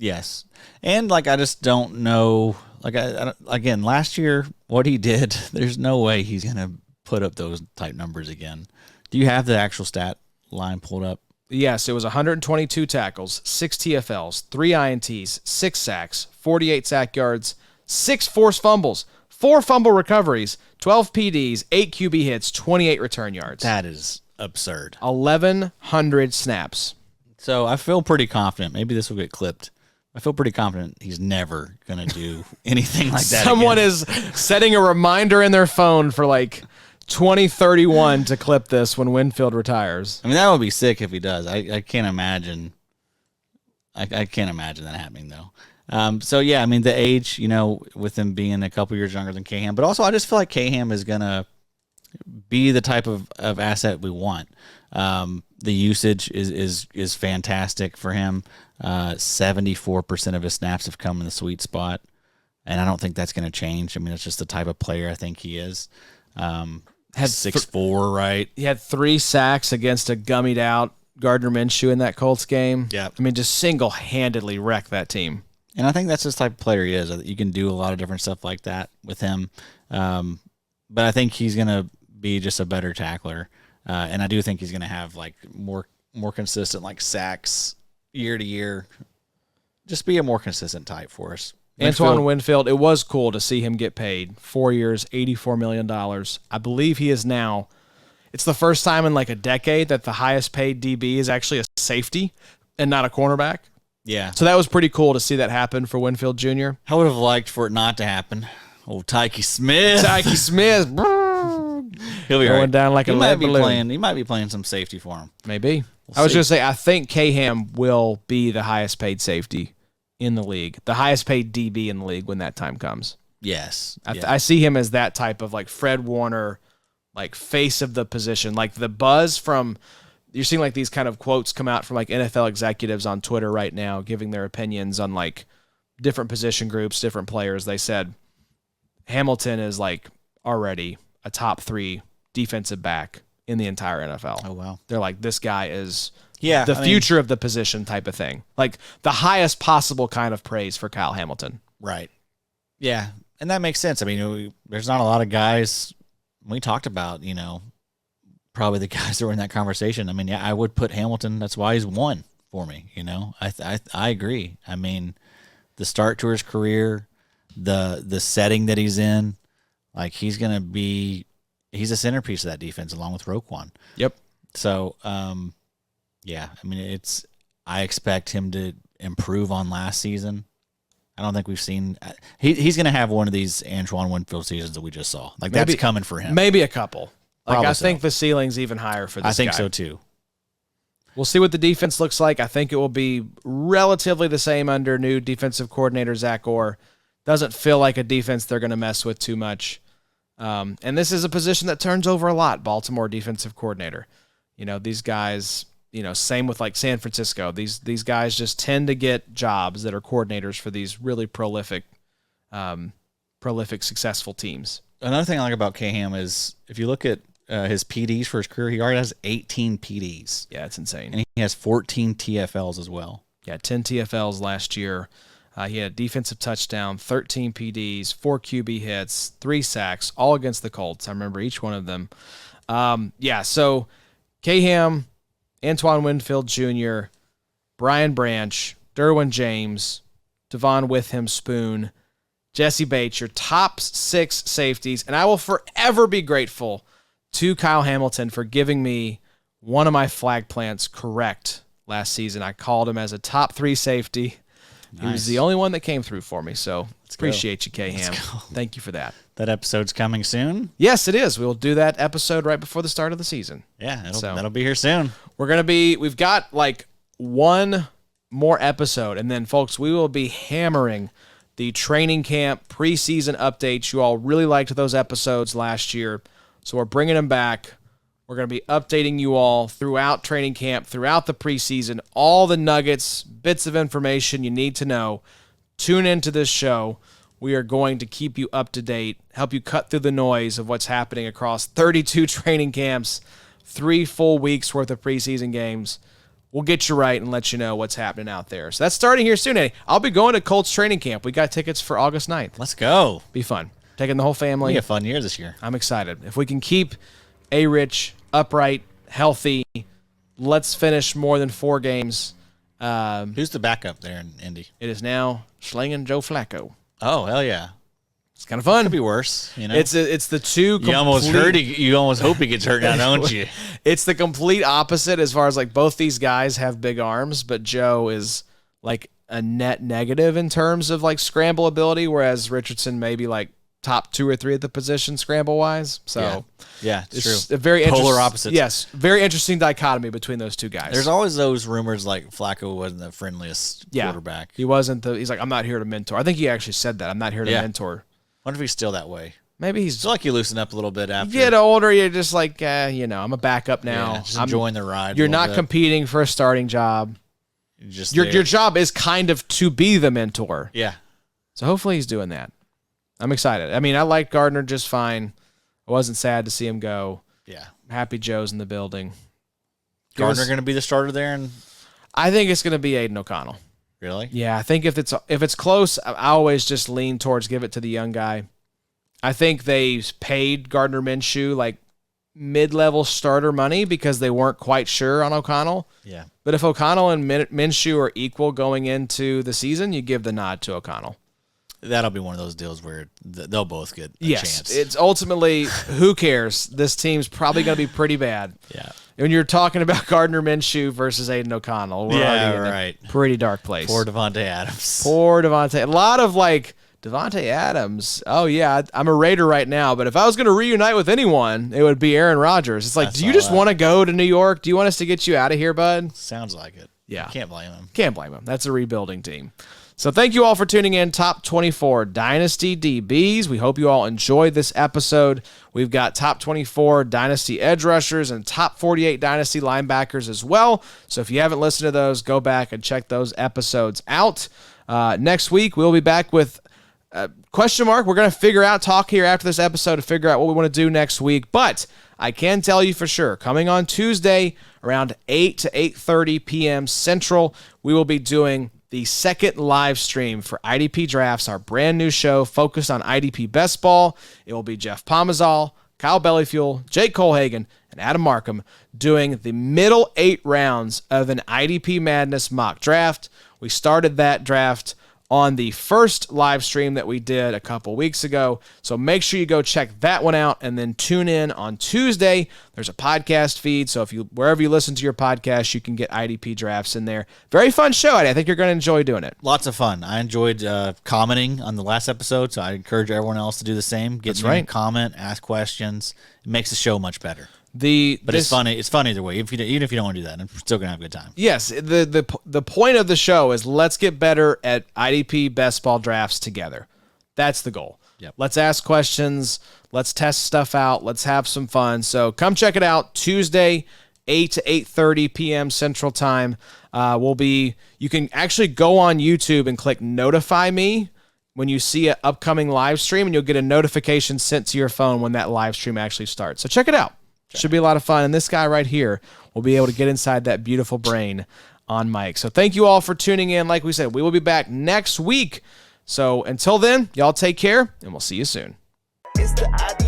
Yes. And, I just don't know. Again, last year, what he did, there's no way he's going to put up those type numbers again. Do you have the actual stat line pulled up? Yes, it was 122 tackles, 6 TFLs, 3 INTs, 6 sacks, 48 sack yards, 6 forced fumbles, 4 fumble recoveries, 12 PDs, 8 QB hits, 28 return yards. That is absurd. 1,100 snaps. So I feel pretty confident. Maybe this will get clipped. I feel pretty confident he's never going to do anything like that Someone again. is setting a reminder in their phone for 2031 to clip this when Winfield retires. I mean, that would be sick if he does. I can't imagine. I can't imagine that happening, though. So, yeah, I mean, the age, with him being a couple years younger than Caham. But also, I just feel like Caham is going to be the type of asset we want. The usage is fantastic for him. 74% of his snaps have come in the sweet spot, and I don't think that's going to change. I mean, it's just the type of player I think he is. Had 6'4", right? He had 3 sacks against a gummied out Gardner Minshew in that Colts game. Yeah. I mean, just single-handedly wrecked that team. And I think that's just the type of player he is. You can do a lot of different stuff like that with him. But I think he's going to be just a better tackler. And I do think he's going to have more consistent sacks year to year. Just be a more consistent type for us. Antoine Winfield, it was cool to see him get paid. 4 years, $84 million. I believe he is now, it's the first time in a decade that the highest paid DB is actually a safety and not a cornerback. Yeah. So that was pretty cool to see that happen for Winfield Jr. I would have liked for it not to happen. Oh, Tyke Smith. Tyke Smith. He'll be going right. down like he a might lead be balloon. playing. He might be playing some safety for him. Maybe. We'll I was see. going to say, I think Caham will be the highest paid safety in the league, the highest paid DB in the league when that time comes. Yes. I see him as that type of Fred Warner, face of the position, the buzz from. You're seeing these kind of quotes come out from NFL executives on Twitter right now, giving their opinions on different position groups, different players. They said Hamilton is already a top 3 defensive back in the entire NFL. Oh wow. They're this guy is Yeah, the future of the position type of thing. Like the highest possible kind of praise for Kyle Hamilton. Right. Yeah, and that makes sense. I mean, there's not a lot of guys we talked about, probably the guys that were in that conversation. I mean, yeah, I would put Hamilton. That's why he's one for me. I agree. I mean, the start to his career, the setting that he's in, like he's a centerpiece of that defense along with Roquan. Yep. So, yeah, I mean, I expect him to improve on last season. I don't think we've seen he's going to have one of these Antoine Winfield seasons that we just saw. Like that's coming for him. Maybe a couple. Like Probably I think the ceiling's even higher for this guy. I think so too. We'll see what the defense looks like. I think it will be relatively the same under new defensive coordinator Zach Orr. Doesn't feel like a defense they're going to mess with too much. And this is a position that turns over a lot, Baltimore defensive coordinator. These guys, same with like San Francisco. These guys just tend to get jobs that are coordinators for these really prolific, successful teams. Another thing I like about K-Ham is if you look at his PDs for his career, he already has 18 PDs. Yeah, it's insane. And he has 14 TFLs as well. Yeah, 10 TFLs last year. He had a defensive touchdown, 13 PDs, 4 QB hits, 3 sacks, all against the Colts. I remember each one of them. So K-Ham, Antoine Winfield Jr., Brian Branch, Derwin James, Devon Witham-Spoon, Jesse Bates, your top 6 safeties. And I will forever be grateful to Kyle Hamilton for giving me one of my flag plants correct last season. I called him as a top 3 safety. Nice. He was the only one that came through for me, so appreciate you, K-Ham. Thank you for that. That episode's coming soon? Yes, it is. We'll do that episode right before the start of the season. Yeah, that'll be here soon. We've got like one more episode, and then, folks, we will be hammering the training camp preseason updates. You all really liked those episodes last year, so we're bringing them back. We're going to be updating you all throughout training camp, throughout the preseason, all the nuggets, bits of information you need to know. Tune into this show. We are going to keep you up to date, help you cut through the noise of what's happening across 32 training camps, 3 full weeks worth of preseason games. We'll get you right and let you know what's happening out there. So that's starting here soon, Eddie. I'll be going to Colts training camp. We got tickets for August 9th. Let's go. Be fun. Taking the whole family. It'll be a fun year this year. I'm excited. If we can keep A-Rich upright, healthy, let's finish more than 4 games. Who's the backup there in Indy? It is now Slinging Joe Flacco. Oh, hell yeah. It's kind of fun. Could be worse, It's the two. You almost hope he gets hurt now, don't you? It's the complete opposite as far as like both these guys have big arms, but Joe is like a net negative in terms of like scramble ability, whereas Richardson maybe like top 2 or 3 at the position scramble wise. So yeah, it's true. A very polar opposites. Yes, very interesting dichotomy between those two guys. There's always those rumors like Flacco wasn't the friendliest quarterback. He wasn't he's like, I'm not here to mentor. I think he actually said that. I'm not here to mentor. Wonder if he's still that way. Maybe he's still like you loosen up a little bit after. You get older, you're just like, I'm a backup now. Yeah, just enjoying the ride. You're not competing for a starting job. Your job is kind of to be the mentor. Yeah. So hopefully he's doing that. I'm excited. I mean, I like Gardner just fine. I wasn't sad to see him go. Yeah. Happy Joe's in the building. Gardner going to be the starter there? I think it's going to be Aiden O'Connell. Really? Yeah, I think if it's close, I always just lean towards give it to the young guy. I think they paid Gardner Minshew like mid-level starter money because they weren't quite sure on O'Connell. Yeah. But if O'Connell and Minshew are equal going into the season, you give the nod to O'Connell. That'll be one of those deals where they'll both get a chance. It's ultimately, who cares? This team's probably going to be pretty bad. Yeah. When you're talking about Gardner Minshew versus Aiden O'Connell, we're already in a pretty dark place. Poor Devontae Adams. A lot of like, Devontae Adams. Oh, yeah, I'm a Raider right now, but if I was going to reunite with anyone, it would be Aaron Rodgers. It's like, do you just want to go to New York? Do you want us to get you out of here, bud? Sounds like it. Yeah. Can't blame him. Can't blame him. That's a rebuilding team. So thank you all for tuning in. Top 24 Dynasty DBs. We hope you all enjoyed this episode. We've got top 24 Dynasty edge rushers and top 48 Dynasty linebackers as well. So if you haven't listened to those, go back and check those episodes out. Next week, we'll be back with Question mark. We're going to talk here after this episode to figure out what we want to do next week. But I can tell you for sure, coming on Tuesday around 8 to 8:30 p.m. Central, we will be doing the second live stream for IDP Drafts, our brand new show focused on IDP best ball. It will be Jeff Pomazal, Kyle Bellyfuel, Jake Colhagen, and Adam Markham doing the middle 8 rounds of an IDP Madness mock draft. We started that draft on the first live stream that we did a couple weeks ago. So make sure you go check that one out and then tune in on Tuesday. There's a podcast feed. So wherever you listen to your podcast, you can get IDP Drafts in there. Very fun show, Eddie. I think you're going to enjoy doing it. Lots of fun. I enjoyed commenting on the last episode, so I encourage everyone else to do the same. Get in, comment, ask questions. It makes the show much better. It's funny. It's fun either way. Even if you don't want to do that, I'm still gonna have a good time. Yes. The point of the show is let's get better at IDP best ball drafts together. That's the goal. Yep. Let's ask questions. Let's test stuff out. Let's have some fun. So come check it out Tuesday, 8 to 8:30 p.m. Central Time. You can actually go on YouTube and click Notify Me when you see an upcoming live stream, and you'll get a notification sent to your phone when that live stream actually starts. So check it out. Should be a lot of fun. And this guy right here will be able to get inside that beautiful brain on Mike. So thank you all for tuning in. Like we said, we will be back next week. So until then, y'all take care, and we'll see you soon. It's the IDP.